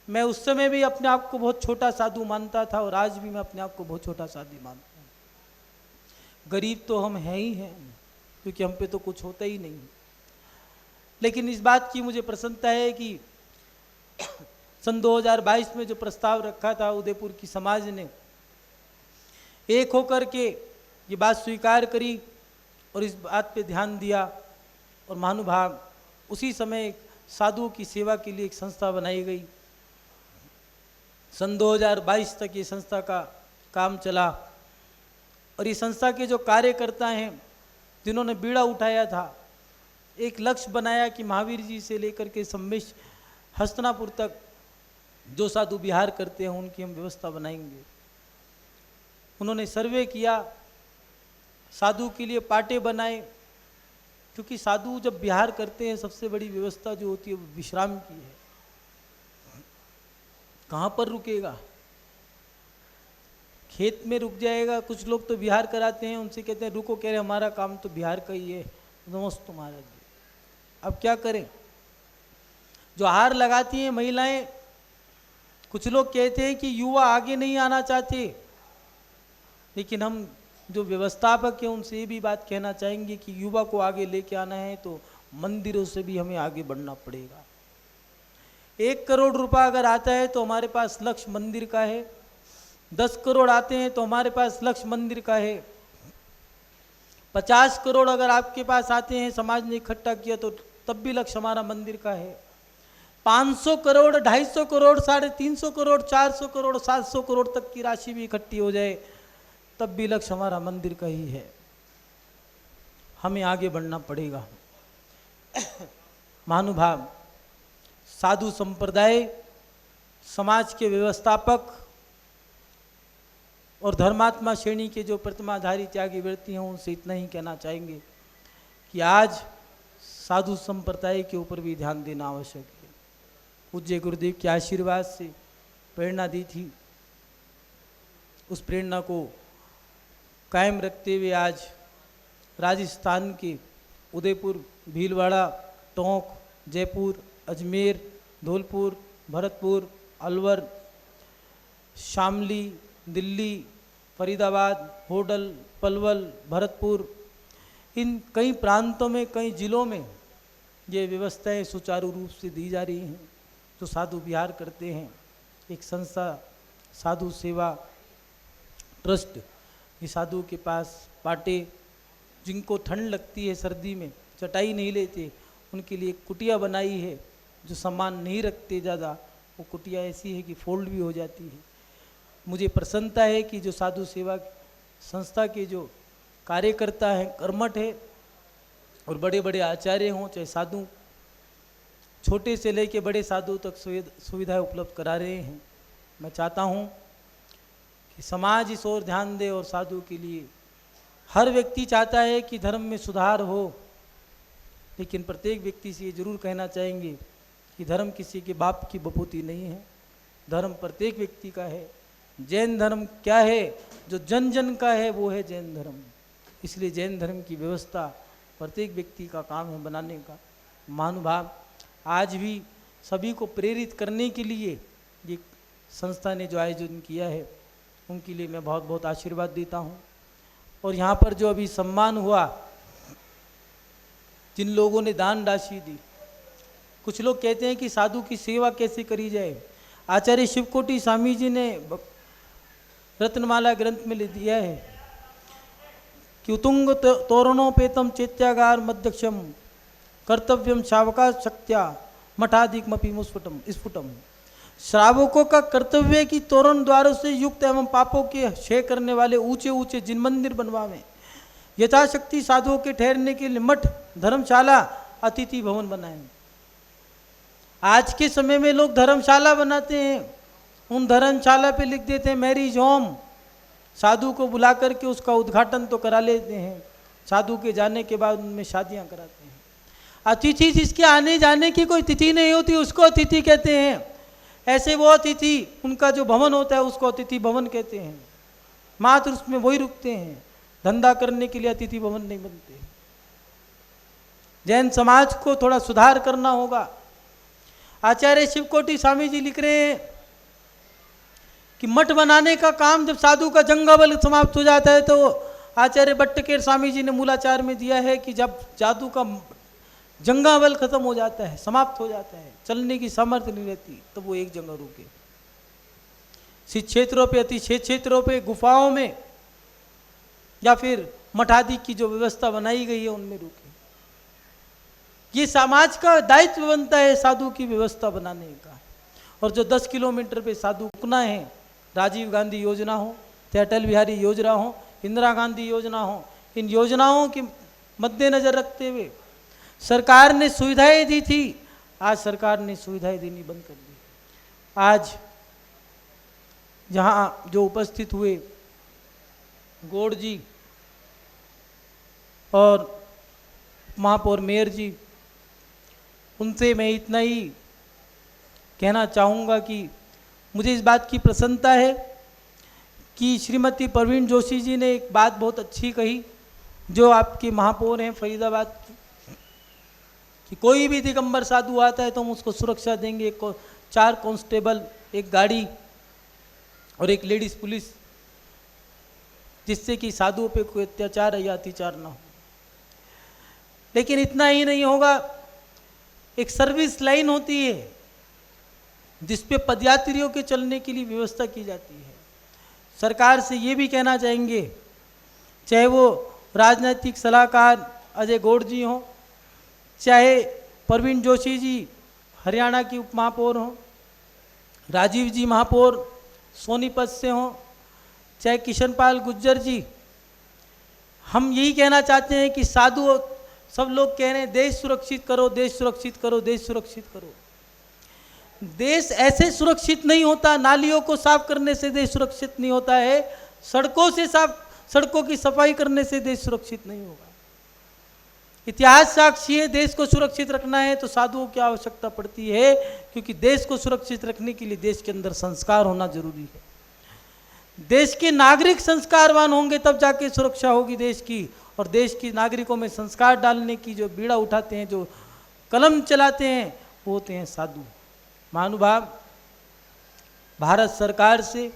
M: मैं उस समय भी अपने आप को बहुत छोटा साधु मानता था और आज भी मैं अपने आप को बहुत छोटा साधु मानता हूँ। गरीब तो हम हैं ही हैं, क्योंकि हम पे तो कुछ होता ही नहीं। लेकिन इस बात की मुझे प्रसन्नता है कि सन 2022 में जो प्रस्ताव रखा था उदयपुर की समाज ने एक होकर के ये बात स्वीकार करी और इस बात पे ध्यान दिया। और महानुभाव, उसी समय साधुओं की सेवा के लिए एक संस्था बनाई गई। सन 2022 तक ये संस्था का काम चला और ये संस्था के जो कार्यकर्ता हैं जिन्होंने बीड़ा उठाया था, एक लक्ष्य बनाया कि महावीर जी से लेकर के सम्मेश हस्तिनापुर तक जो साधु विहार करते हैं उनकी हम व्यवस्था बनाएंगे। उन्होंने सर्वे किया, साधु के लिए पाटे बनाए, क्योंकि साधु जब विहार करते हैं सबसे बड़ी व्यवस्था जो होती है वो विश्राम की है। कहाँ पर रुकेगा? खेत में रुक जाएगा। कुछ लोग तो विहार कराते हैं, उनसे कहते हैं रुको, कह रहे हमारा काम तो विहार का ही है। नमस्ते महाराज जी, अब क्या करें? जो हार लगाती हैं महिलाएं, कुछ लोग कहते हैं कि युवा आगे नहीं आना चाहते, लेकिन हम जो व्यवस्थापक हैं उनसे ये भी बात कहना चाहेंगे कि युवा को आगे लेके आना है तो मंदिरों से भी हमें आगे बढ़ना पड़ेगा। 1 करोड़ रुपया अगर आता है तो हमारे पास लक्ष्य मंदिर का है, 10 करोड़ आते हैं तो हमारे पास लक्ष्य मंदिर का है, 50 करोड़ अगर आपके पास आते हैं समाज ने इकट्ठा किया तो तब भी लक्ष्य हमारा मंदिर का है, 500 करोड़ 250 करोड़ 350 करोड़ 400 करोड़ 700 करोड़ तक की राशि भी इकट्ठी हो जाए तब भी लक्ष्य हमारा मंदिर का ही है। हमें आगे बढ़ना पड़ेगा। महानुभाव, साधु संप्रदाय, समाज के व्यवस्थापक और धर्मात्मा श्रेणी के जो प्रतिमाधारी त्यागी व्यक्ति हैं उनसे इतना ही कहना चाहेंगे कि आज साधु संप्रदाय के ऊपर भी ध्यान देना आवश्यक है। पूज्य गुरुदेव के आशीर्वाद से प्रेरणा दी थी, उस प्रेरणा को कायम रखते हुए आज राजस्थान के उदयपुर, भीलवाड़ा, टोंक, जयपुर, अजमेर, धौलपुर, भरतपुर, अलवर, शामली, दिल्ली, फरीदाबाद, होडल, पलवल, भरतपुर, इन कई प्रांतों में, कई जिलों में ये व्यवस्थाएं सुचारू रूप से दी जा रही हैं। जो साधु विहार करते हैं, एक संस्था साधु सेवा ट्रस्ट, ये साधु के पास पाटे, जिनको ठंड लगती है सर्दी में चटाई नहीं लेते, उनके लिए कुटिया बनाई है। जो सामान नहीं रखते ज़्यादा, वो कुटिया ऐसी है कि फोल्ड भी हो जाती है। मुझे प्रसन्नता है कि जो साधु सेवा संस्था के जो कार्यकर्ता हैं, कर्मठ है और बड़े बड़े आचार्य हों, चाहे साधु, छोटे से लेके बड़े साधु तक सुविधाएं उपलब्ध करा रहे हैं। मैं चाहता हूं कि समाज इस ओर ध्यान दे और साधु के लिए हर व्यक्ति चाहता है कि धर्म में सुधार हो, लेकिन प्रत्येक व्यक्ति से ये जरूर कहना चाहेंगे कि धर्म किसी के बाप की बपूती नहीं है, धर्म प्रत्येक व्यक्ति का है। जैन धर्म क्या है? जो जन जन का है वो है जैन धर्म। इसलिए जैन धर्म की व्यवस्था प्रत्येक व्यक्ति का काम है बनाने का। महानुभाव, आज भी सभी को प्रेरित करने के लिए ये संस्था ने जो आयोजन किया है उनके लिए मैं बहुत बहुत आशीर्वाद देता हूँ। और यहाँ पर जो अभी सम्मान हुआ, जिन लोगों ने दान राशि दी, कुछ लोग कहते हैं कि साधु की सेवा कैसे करी जाए। आचार्य शिवकोटि स्वामी जी ने रत्नमाला ग्रंथ में लिख दिया है कि उतुंग तोरणोपेतम चैत्यागार मध्यक्षम कर्तव्यम शावका शक्त्या मठाधिकमपि स्फुटम। श्रावकों का कर्तव्य की तोरण द्वारों से युक्त एवं पापों के क्षय करने वाले ऊंचे ऊंचे जिन मंदिर बनवावें, यथाशक्ति साधुओं के ठहरने के लिए मठ, धर्मशाला, अतिथि भवन बनाएं। आज के समय में लोग धर्मशाला बनाते हैं, उन धर्मशाला पे लिख देते हैं मैरिज होम, साधु को बुला करके उसका उद्घाटन तो करा लेते हैं, साधु के जाने के बाद उनमें शादियां कराते हैं। अतिथि जिसके आने जाने की कोई तिथि नहीं होती उसको अतिथि कहते हैं। ऐसे वो अतिथि, उनका जो भवन होता है उसको अतिथि भवन कहते हैं, मात्र उसमें वही रुकते हैं, धंधा करने के लिए अतिथि भवन नहीं बनते। जैन समाज को थोड़ा सुधार करना होगा। आचार्य शिवकोटि स्वामी जी लिख रहे हैं कि मठ बनाने का काम जब साधु का जंगाबल समाप्त हो जाता है, तो आचार्य भट्टकेर स्वामी जी ने मूलाचार में दिया है कि जब साधु का जंगाबल खत्म हो जाता है, समाप्त हो जाता है, चलने की सामर्थ्य नहीं रहती, तो वो एक जगह रुके। शीत क्षेत्रों पे, अति शीत क्षेत्रों पे, गुफाओं में या फिर मठादि की जो व्यवस्था बनाई गई है उनमें रुके। ये समाज का दायित्व बनता है साधु की व्यवस्था बनाने का। और जो 10 किलोमीटर पे साधु रुकना है, राजीव गांधी योजना हो, अटल बिहारी योजना हो, इंदिरा गांधी योजना हो, इन योजनाओं के मद्देनजर रखते हुए सरकार ने सुविधाएं दी थी, आज सरकार ने सुविधाएं देनी बंद कर दी। आज जहां जो उपस्थित हुए गौड़ जी और महापौर मेयर जी, उनसे मैं इतना ही कहना चाहूँगा कि मुझे इस बात की प्रसन्नता है कि श्रीमती प्रवीण जोशी जी ने एक बात बहुत अच्छी कही, जो आपके महापौर हैं फरीदाबाद, कि कोई भी दिगंबर साधु आता है तो हम उसको सुरक्षा देंगे, 4 कांस्टेबल, एक गाड़ी और एक लेडीज पुलिस, जिससे कि साधुओं पे कोई अत्याचार या अत्याचार ना हो। लेकिन इतना ही नहीं होगा, एक सर्विस लाइन होती है जिस पे पदयात्रियों के चलने के लिए व्यवस्था की जाती है। सरकार से ये भी कहना चाहेंगे, चाहे वो राजनीतिक सलाहकार अजय गौड़ जी हों, चाहे प्रवीण जोशी जी हरियाणा की उप महापौर हों, राजीव जी महापौर सोनीपत से हों, चाहे किशन पाल गुज्जर जी, हम यही कहना चाहते हैं कि साधु सब लोग कह रहे हैं देश सुरक्षित करो, देश सुरक्षित करो, देश सुरक्षित करो। देश ऐसे सुरक्षित नहीं होता, नालियों को साफ करने से देश सुरक्षित नहीं होता है, सड़कों की सफाई करने से देश सुरक्षित नहीं होगा। इतिहास साक्षी है, देश को सुरक्षित रखना है तो साधुओं की आवश्यकता पड़ती है, क्योंकि देश को सुरक्षित रखने के लिए देश के अंदर संस्कार होना जरूरी है। देश के नागरिक संस्कारवान होंगे तब जाके सुरक्षा होगी देश की, और देश के नागरिकों में संस्कार डालने की जो बीड़ा उठाते हैं, जो कलम चलाते हैं, वो होते हैं साधु। महानुभाव, भारत सरकार से,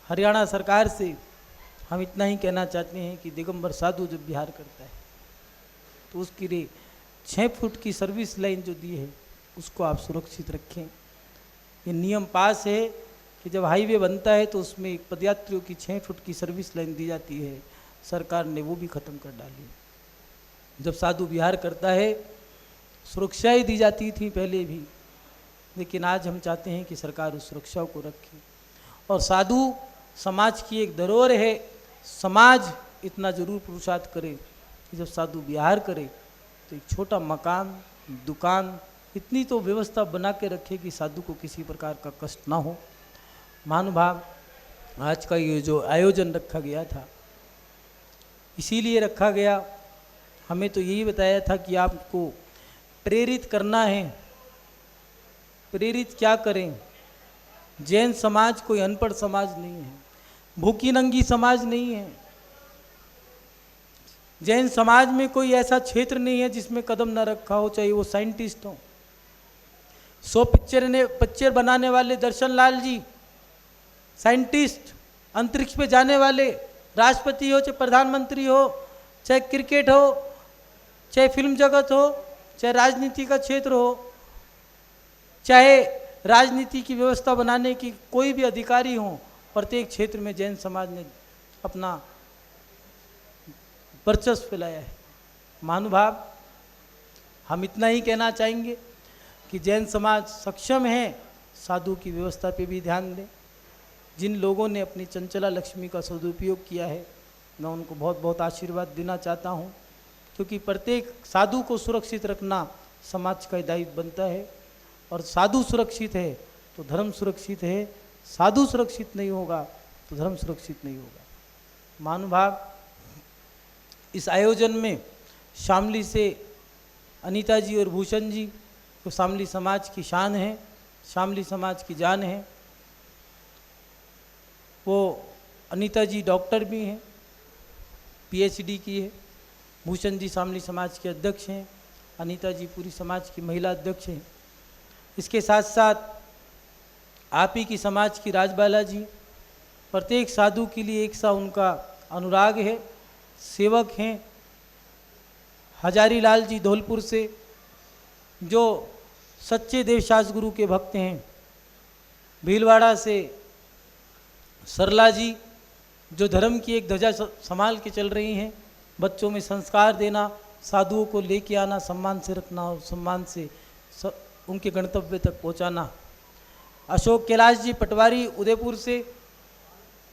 M: हरियाणा सरकार से हम इतना ही कहना चाहते हैं कि दिगंबर साधु जब बिहार करता है तो उसके लिए 6 फुट की सर्विस लाइन जो दी है उसको आप सुरक्षित रखें। ये नियम पास है कि जब हाईवे बनता है तो उसमें एक पदयात्रियों की 6 फुट की सर्विस लाइन दी जाती है, सरकार ने वो भी ख़त्म कर डाली। जब साधु बिहार करता है सुरक्षाएं दी जाती थी पहले भी, लेकिन आज हम चाहते हैं कि सरकार उस सुरक्षा को रखे। और साधु समाज की एक धरोहर है, समाज इतना जरूर पुरुषार्थ करे कि जब साधु बिहार करे तो एक छोटा मकान, दुकान, इतनी तो व्यवस्था बना के रखे कि साधु को किसी प्रकार का कष्ट ना हो। महानुभाव, आज का ये जो आयोजन रखा गया था इसीलिए रखा गया, हमें तो यही बताया था कि आपको प्रेरित करना है। प्रेरित क्या करें? जैन समाज कोई अनपढ़ समाज नहीं है, भूखी नंगी समाज नहीं है। जैन समाज में कोई ऐसा क्षेत्र नहीं है जिसमें कदम न रखा हो, चाहे वो साइंटिस्ट हो। 100 पिक्चर बनाने वाले दर्शन लाल जी साइंटिस्ट, अंतरिक्ष पे जाने वाले, राष्ट्रपति हो चाहे प्रधानमंत्री हो, चाहे क्रिकेट हो, चाहे फिल्म जगत हो, चाहे राजनीति का क्षेत्र हो, चाहे राजनीति की व्यवस्था बनाने की कोई भी अधिकारी हो, प्रत्येक क्षेत्र में जैन समाज ने अपना वर्चस्व फैलाया है। महानुभाव, हम इतना ही कहना चाहेंगे कि जैन समाज सक्षम है, साधु की व्यवस्था पे भी ध्यान दें। जिन लोगों ने अपनी चंचला लक्ष्मी का सदुपयोग किया है, मैं उनको बहुत बहुत आशीर्वाद देना चाहता हूँ, क्योंकि प्रत्येक साधु को सुरक्षित रखना समाज का दायित्व बनता है। और साधु सुरक्षित है तो धर्म सुरक्षित है, साधु सुरक्षित नहीं होगा तो धर्म सुरक्षित नहीं होगा। महानुभाव, इस आयोजन में शामली से अनीता जी और भूषण जी, तो शामली समाज की शान है, शामली समाज की जान है। वो अनीता जी डॉक्टर भी हैं, PhD की है। भूषण जी शामली समाज के अध्यक्ष हैं, अनीता जी पूरी समाज की महिला अध्यक्ष हैं। इसके साथ साथ आप ही की समाज की राजबाला जी, प्रत्येक साधु के लिए एक सा उनका अनुराग है, सेवक हैं। हजारी लाल जी धौलपुर से, जो सच्चे देवशास गुरु के भक्त हैं। भीलवाड़ा से सरला जी, जो धर्म की एक ध्वजा संभाल के चल रही हैं, बच्चों में संस्कार देना, साधुओं को लेके आना, सम्मान से रखना और सम्मान से उनके गंतव्य तक पहुंचाना। अशोक कैलाश जी पटवारी उदयपुर से,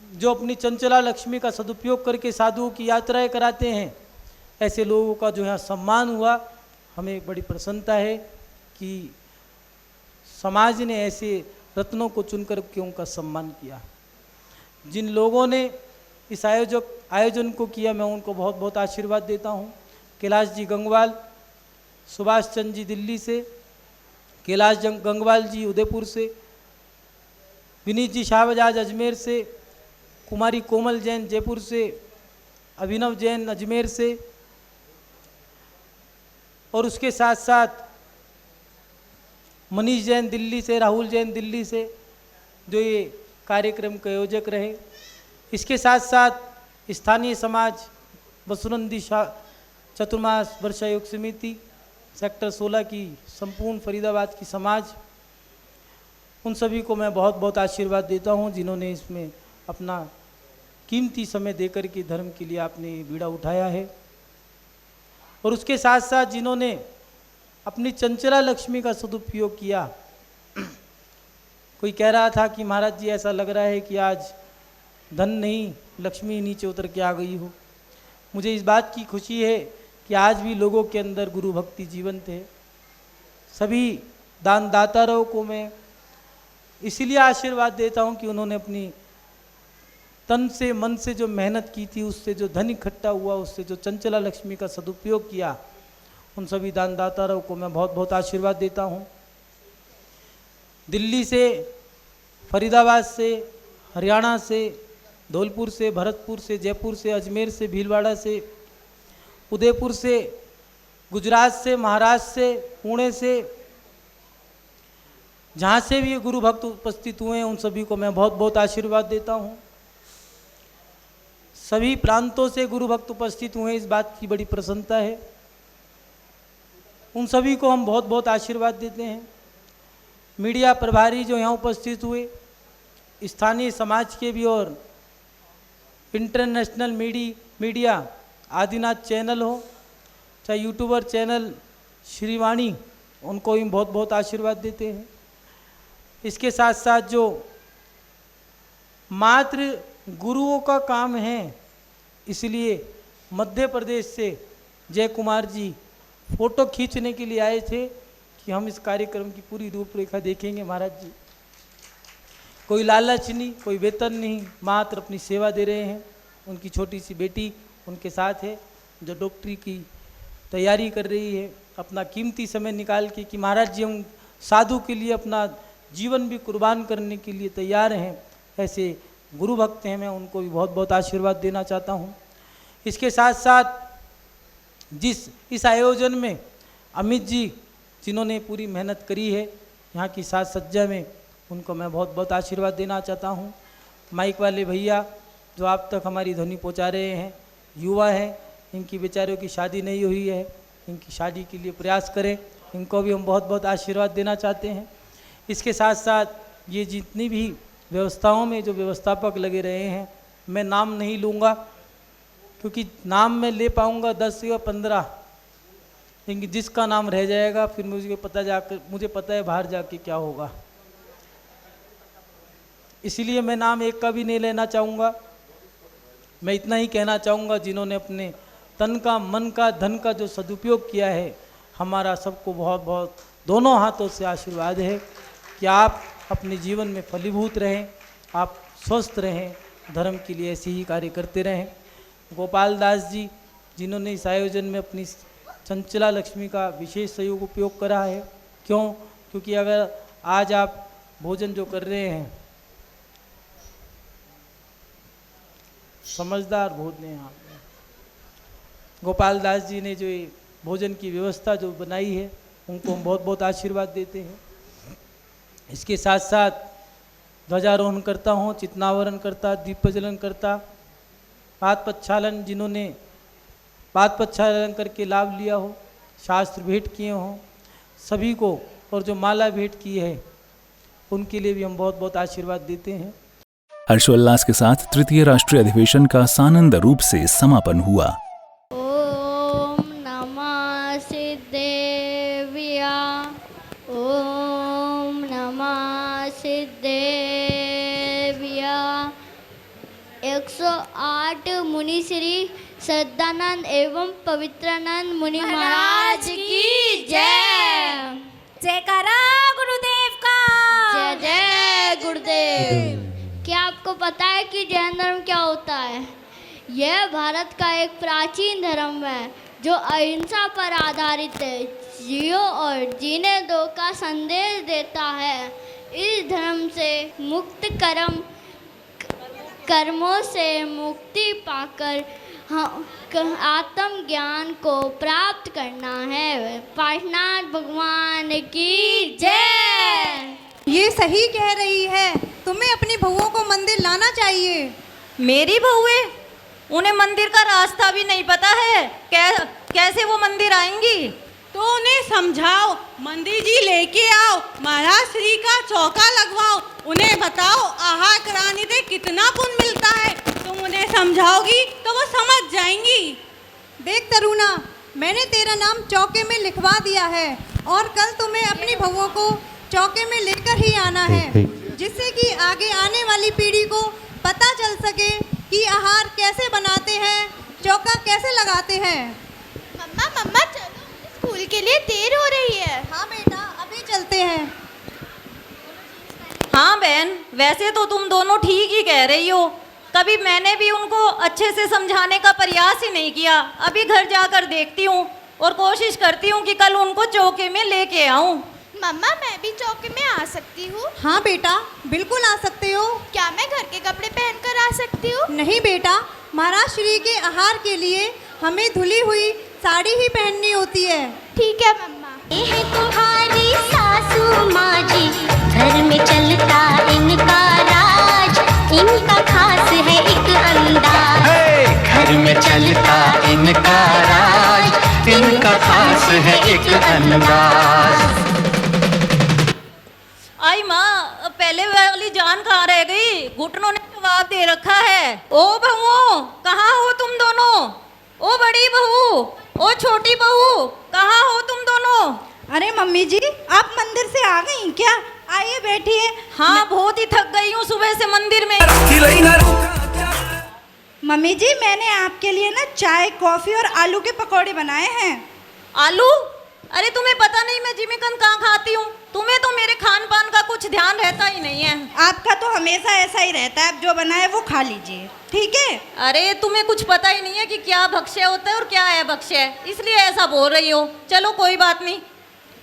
M: जो अपनी चंचला लक्ष्मी का सदुपयोग करके साधुओं की यात्राएं कराते हैं। ऐसे लोगों का जो यहाँ सम्मान हुआ, हमें बड़ी प्रसन्नता है कि समाज ने ऐसे रत्नों को चुनकर के उनका सम्मान किया। जिन लोगों ने इस आयोजन को किया, मैं उनको बहुत बहुत आशीर्वाद देता हूँ। कैलाश जी गंगवाल, सुभाष चंद्र जी दिल्ली से, कैलाश गंगवाल जी उदयपुर से, विनीत जी शाहबजाज अजमेर से, कुमारी कोमल जैन जयपुर से, अभिनव जैन अजमेर से, और उसके साथ साथ मनीष जैन दिल्ली से, राहुल जैन दिल्ली से, जो ये कार्यक्रम के आयोजक रहे। इसके साथ साथ स्थानीय समाज बसुनंदी चतुर्मास वर्षा योग समिति सेक्टर 16 की संपूर्ण फरीदाबाद की समाज, उन सभी को मैं बहुत बहुत आशीर्वाद देता हूँ जिन्होंने इसमें अपना कीमती समय देकर के धर्म के लिए आपने बीड़ा उठाया है। और उसके साथ साथ जिन्होंने अपनी चंचला लक्ष्मी का सदुपयोग किया। कोई कह रहा था कि महाराज जी ऐसा लग रहा है कि आज धन नहीं लक्ष्मी नीचे उतर के आ गई हो। मुझे इस बात की खुशी है कि आज भी लोगों के अंदर गुरु भक्ति जीवंत है। सभी दानदाताओं को मैं इसीलिए आशीर्वाद देता हूं कि उन्होंने अपनी तन से मन से जो मेहनत की थी, उससे जो धन इकट्ठा हुआ, उससे जो चंचला लक्ष्मी का सदुपयोग किया, उन सभी दानदाताओं को मैं बहुत बहुत आशीर्वाद देता हूं। दिल्ली से, फरीदाबाद से, हरियाणा से, धौलपुर से, भरतपुर से, जयपुर से, अजमेर से, भीलवाड़ा से, उदयपुर से, गुजरात से, महाराष्ट्र से, पुणे से, जहाँ से भी ये गुरु भक्त उपस्थित हुए हैं उन सभी को मैं बहुत बहुत आशीर्वाद देता हूँ। सभी प्रांतों से गुरु भक्त उपस्थित हुए हैं, इस बात की बड़ी प्रसन्नता है। उन सभी को हम बहुत बहुत आशीर्वाद देते हैं। मीडिया प्रभारी जो यहाँ उपस्थित हुए, स्थानीय समाज के भी और इंटरनेशनल मीडिया आदिनाथ चैनल हो, चाहे यूट्यूबर चैनल श्रीवाणी, उनको भी बहुत बहुत आशीर्वाद देते हैं। इसके साथ साथ जो मात्र गुरुओं का काम है, इसलिए मध्य प्रदेश से जय कुमार जी फोटो खींचने के लिए आए थे कि हम इस कार्यक्रम की पूरी रूपरेखा देखेंगे। महाराज जी कोई लालच नहीं, कोई वेतन नहीं, मात्र अपनी सेवा दे रहे हैं। उनकी छोटी सी बेटी उनके साथ है जो डॉक्टरी की तैयारी कर रही है, अपना कीमती समय निकाल के कि महाराज जी हम साधु के लिए अपना जीवन भी कुर्बान करने के लिए तैयार हैं। ऐसे गुरु भक्त हैं, मैं उनको भी बहुत बहुत आशीर्वाद देना चाहता हूँ। इसके साथ साथ इस आयोजन में अमित जी जिन्होंने पूरी मेहनत करी है यहाँ की साज सज्जा में, उनको मैं बहुत बहुत आशीर्वाद देना चाहता हूँ। माइक वाले भैया जो आप तक हमारी ध्वनि पहुँचा रहे हैं, युवा हैं, इनकी बेचारियों की शादी नहीं हुई है, इनकी शादी के लिए प्रयास करें, इनको भी हम बहुत बहुत आशीर्वाद देना चाहते हैं। इसके साथ साथ ये जितनी भी व्यवस्थाओं में जो व्यवस्थापक लगे रहे हैं, मैं नाम नहीं लूँगा क्योंकि नाम मैं ले पाऊँगा 10 या 15, लेकिन जिसका नाम रह जाएगा फिर मुझे पता है बाहर जाके क्या होगा। इसलिए मैं नाम एक का भी नहीं लेना चाहूँगा। मैं इतना ही कहना चाहूँगा, जिन्होंने अपने तन का, मन का, धन का जो सदुपयोग किया है, हमारा सबको बहुत बहुत दोनों हाथों से आशीर्वाद है कि आप अपने जीवन में फलीभूत रहें, आप स्वस्थ रहें, धर्म के लिए ऐसे ही कार्य करते रहें। गोपाल दास जी जिन्होंने इस आयोजन में अपनी चंचला लक्ष्मी का विशेष सहयोग उपयोग करा है। क्यों? क्योंकि अगर आज आप भोजन जो कर रहे हैं, समझदार भोजन है आप। गोपाल दास जी ने जो ये भोजन की व्यवस्था जो बनाई है, उनको हम बहुत बहुत आशीर्वाद देते हैं। इसके साथ साथ ध्वजारोहण करता हूँ, चितनावरण करता, दीप प्रज्वलन करता, पाद प्रक्षालन जिन्होंने पाद प्रक्षालन करके लाभ लिया हो, शास्त्र भेंट किए हों, सभी को, और जो माला भेंट की है उनके लिए भी हम बहुत बहुत आशीर्वाद देते हैं।
C: हर्षोल्लास के साथ तृतीय राष्ट्रीय अधिवेशन का सानंद रूप से समापन हुआ।
H: ओम नमः सिद्धेव्या, ओम नमः सिद्धेव्या। 108 मुनि श्री श्रद्धानंद एवं पवित्रानंद मुनि महाराज की जय।
B: जयकारा गुरुदेव का।
H: जय जय गुरुदेव। क्या आपको पता है कि जैन धर्म क्या होता है? यह भारत का एक प्राचीन धर्म है जो अहिंसा पर आधारित है, जियो और जीने दो का संदेश देता है। इस धर्म से मुक्त कर्मों से मुक्ति पाकर आत्म ज्ञान को प्राप्त करना है। पार्शनाथ भगवान की जय।
F: ये सही कह रही है, तुम्हें अपनी बहुओं को मंदिर लाना चाहिए।
N: मेरी बहुएं? उन्हें मंदिर का रास्ता भी नहीं पता है, कैसे वो मंदिर आएंगी?
F: तो उन्हें समझाओ, मंदिर जी लेके आओ, महाराज श्री का चौका लगवाओ, उन्हें बताओ आहार कराने से कितना पुण्य मिलता है। तुम उन्हें समझाओगी तो वो समझ जाएंगी।
N: देख तरुणा, मैंने तेरा नाम चौके में लिखवा दिया है और कल तुम्हें अपनी बहुओं को चौके में लेकर ही आना है, जिससे कि आगे आने वाली पीढ़ी को पता चल सके कि आहार कैसे बनाते हैं, चौका कैसे लगाते हैं।
H: मम्मा मम्मा चलो, स्कूल के लिए देर हो रही है।
N: हाँ बेटा, अभी चलते हैं।
O: हाँ बहन, वैसे तो तुम दोनों ठीक ही कह रही हो। कभी मैंने भी उनको अच्छे से समझाने का प्रयास ही नहीं किया। अभी घर जाकर देखती हूँ और कोशिश करती हूँ कि कल उनको चौके में लेके आऊँ।
H: मम्मा मैं भी चौके में आ सकती हूँ?
N: हाँ बेटा, बिल्कुल आ सकते हो।
H: क्या मैं घर के कपड़े पहनकर आ सकती हूँ?
N: नहीं बेटा, महाराज श्री के आहार के लिए हमें धुली हुई साड़ी ही पहननी होती है।
H: ठीक है मम्मा।
P: ये है तुम्हारी सासू माँ जी, घर में चलता इनका राज, इनका खास है एक अंदाज।
Q: घर में चलता इनका राज, इनका खास है एक अंदाज।
O: आई माँ, पहले वाली जान कहाँ रह गई? घुटनों ने जवाब दे रखा है। ओ बहुओं, कहाँ हो तुम दोनों? ओ बड़ी बहू, ओ छोटी बहू, कहाँ हो तुम दोनों?
F: अरे मम्मी जी, आप मंदिर से आ गई क्या? आइए बैठिए।
O: हाँ, बहुत ही थक गई हूँ सुबह से मंदिर में।
F: मम्मी जी, मैंने आपके लिए ना चाय, कॉफी और आलू के पकौड़े बनाए हैं।
O: आलू? अरे तुम्हें पता नहीं मैं जिमिकन कहाँ खाती हूँ? तुम्हें तो मेरे खान पान का कुछ ध्यान रहता ही नहीं है।
F: आपका तो हमेशा ऐसा ही रहता है, आप जो बनाए वो खा लीजिए, ठीक है?
O: अरे तुम्हें कुछ पता ही नहीं है कि क्या भक्ष्य होता है और क्या है भक्ष्य, इसलिए ऐसा बोल रही हो। चलो कोई बात नहीं।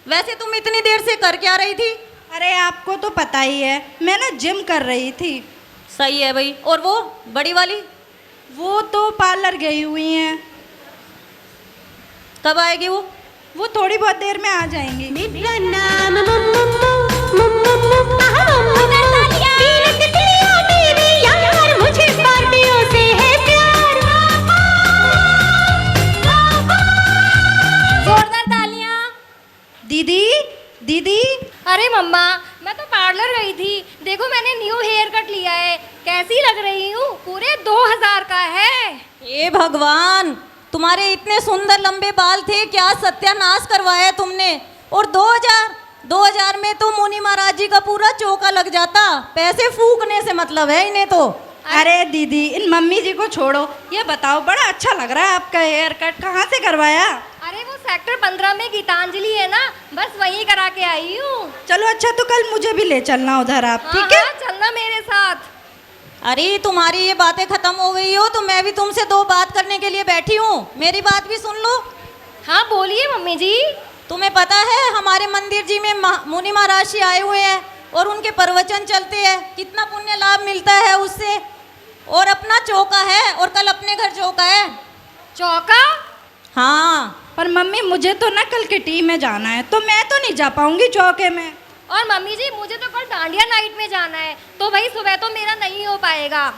O: वैसे तुम इतनी देर से कर क्या रही थी?
F: अरे आपको तो पता ही है, मैं ना जिम कर रही थी।
O: सही है भाई। और वो बड़ी वाली?
F: वो तो पार्लर गई हुई हैं।
O: कब आएगी वो?
F: वो थोड़ी बहुत देर में आ जाएंगी।
H: जोरदार तालियां।
F: दीदी, दीदी।
H: अरे मम्मा, मैं तो पार्लर गई थी, देखो मैंने न्यू हेयर कट लिया है, कैसी लग रही हूँ? पूरे 2000 का है।
O: हे भगवान, तुम्हारे इतने सुंदर लंबे बाल थे, क्या सत्यानाश करवाया तुमने। और 2000 में तो मुनि महाराज जी का पूरा चौका लग जाता। पैसे फूकने से मतलब है इन्हें तो।
F: अरे दीदी, इन मम्मी जी को छोड़ो, ये बताओ, बड़ा अच्छा लग रहा है आपका हेयर कट, कहाँ से करवाया?
H: अरे वो सेक्टर 15 में गीतांजलि है ना, बस वहीं करा के आई हूँ।
F: चलो अच्छा, तो कल मुझे भी ले चलना उधर आप, ठीक है?
H: चलना मेरे साथ।
O: अरे तुम्हारी ये बातें खत्म हो गई हो तो मैं भी तुमसे 2 बात करने के लिए बैठी हूँ। मेरी बात भी सुन लो।
H: हाँ बोलिए मम्मी जी।
O: तुम्हें पता है हमारे मंदिर जी में मुनि महाराज जी आए हुए हैं और उनके प्रवचन चलते हैं, कितना पुण्य लाभ मिलता है उससे। और अपना चौका है और कल अपने घर चौका है।
H: चौका?
O: हाँ।
F: पर मम्मी मुझे तो ना कल किटी में जाना है, तो मैं तो नहीं जा पाऊंगी चौके में।
H: और मम्मी जी, मुझे तो कल डांडिया नाइट में जाना है, तो भाई सुबह तो मेरा नहीं हो पाएगा।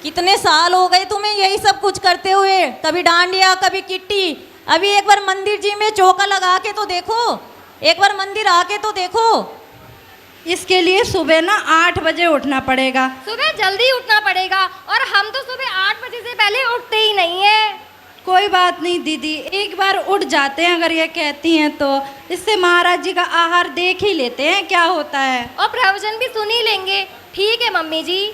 O: कितने साल हो गए तुम्हें यही सब कुछ करते हुए, कभी डांडिया कभी किट्टी। अभी एक बार मंदिर जी में चौका लगा के तो देखो, एक बार मंदिर आके तो देखो।
F: इसके लिए सुबह ना 8 बजे उठना पड़ेगा।
H: सुबह जल्दी उठना पड़ेगा, और हम तो सुबह 8 बजे से पहले उठते ही नहीं है।
F: कोई बात नहीं दीदी, एक बार उठ जाते हैं अगर ये कहती हैं तो। इससे महाराज जी का आहार देख ही लेते हैं क्या होता है,
H: और प्रवचन भी सुन ही लेंगे। ठीक है मम्मी जी।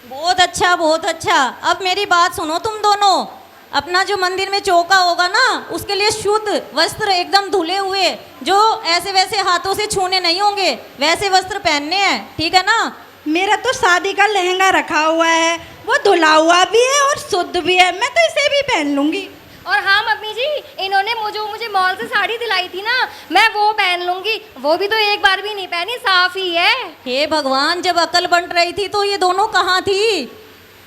O: बहुत अच्छा, बहुत अच्छा। अब मेरी बात सुनो तुम दोनों। अपना जो मंदिर में चौका होगा ना, उसके लिए शुद्ध वस्त्र एकदम धुले हुए, जो ऐसे वैसे हाथों से छूने नहीं होंगे, वैसे वस्त्र पहनने हैं, ठीक है ना?
F: मेरा तो शादी का लहंगा रखा हुआ है, वो धुला हुआ भी है और शुद्ध भी है, मैं तो इसे भी पहन लूंगी।
H: और हाँ मम्मी जी, इन्होंने मुझे मॉल से साड़ी दिलाई थी ना, मैं वो पहन लूंगी। वो भी तो एक बार भी नहीं पहनी, साफ ही है।
O: हे भगवान, जब अकल बन रही थी तो ये दोनों कहाँ थी?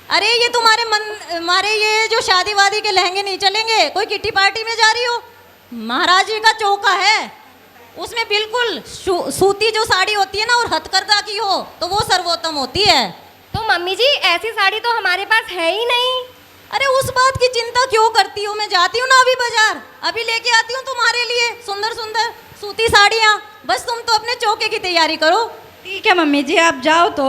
O: अरे ये तुम्हारे ये जो शादी वादी के लहंगे नहीं चलेंगे। कोई किट्टी पार्टी में जा रही हो, महाराज जी का चौका है, उसमें बिल्कुल सूती जो साड़ी होती है ना और हथकरघा की हो तो वो सर्वोत्तम होती है।
H: तो मम्मी जी, ऐसी साड़ी तो हमारे पास है ही नहीं।
O: अरे उस बात की चिंता क्यों करती हो, मैं जाती हूँ ना अभी बाजार, अभी लेके आती हूँ तुम्हारे लिए सुंदर सुंदर सूती साड़ियाँ। बस तुम तो अपने चौके की तैयारी करो।
F: ठीक है मम्मी जी, आप जाओ तो।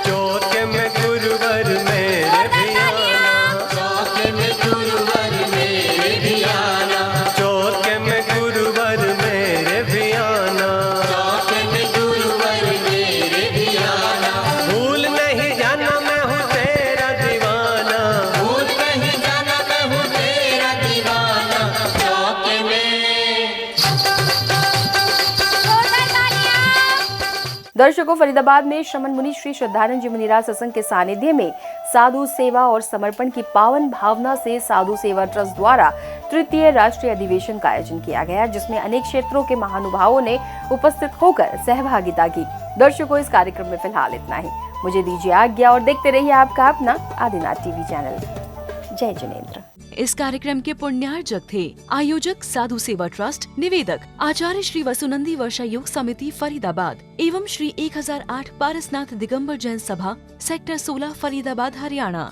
Q: चौके में गुरुवर मेरे भी आना, चौके में गुरुवर मेरे भी आना, चौके में गुरुवर मेरे भी आना, चौके में गुरुवर मेरे भी आना। भूल नहीं जाना मैं हूँ तेरा दीवाना, भूल नहीं जाना मैं हूँ तेरा दीवाना, चौके में।
B: दर्शकों, फरीदाबाद में श्रमण मुनि श्री श्रद्धानंद जी मुनिराज सत्संग के सानिध्य में साधु सेवा और समर्पण की पावन भावना से साधु सेवा ट्रस्ट द्वारा तृतीय राष्ट्रीय अधिवेशन का आयोजन किया गया, जिसमें अनेक क्षेत्रों के महानुभावों ने उपस्थित होकर सहभागिता की। दर्शकों, इस कार्यक्रम में फिलहाल इतना ही। मुझे दीजिए आज्ञा और देखते रहिए आपका अपना आदिनाथ टीवी चैनल। जय जिनेंद्र।
A: इस कार्यक्रम के पुण्यार्जक थे आयोजक साधु सेवा ट्रस्ट, निवेदक आचार्य श्री वसुनंदी वर्षा योग समिति फरीदाबाद एवं श्री 1008 पारसनाथ दिगंबर जैन सभा सेक्टर 16 फरीदाबाद हरियाणा।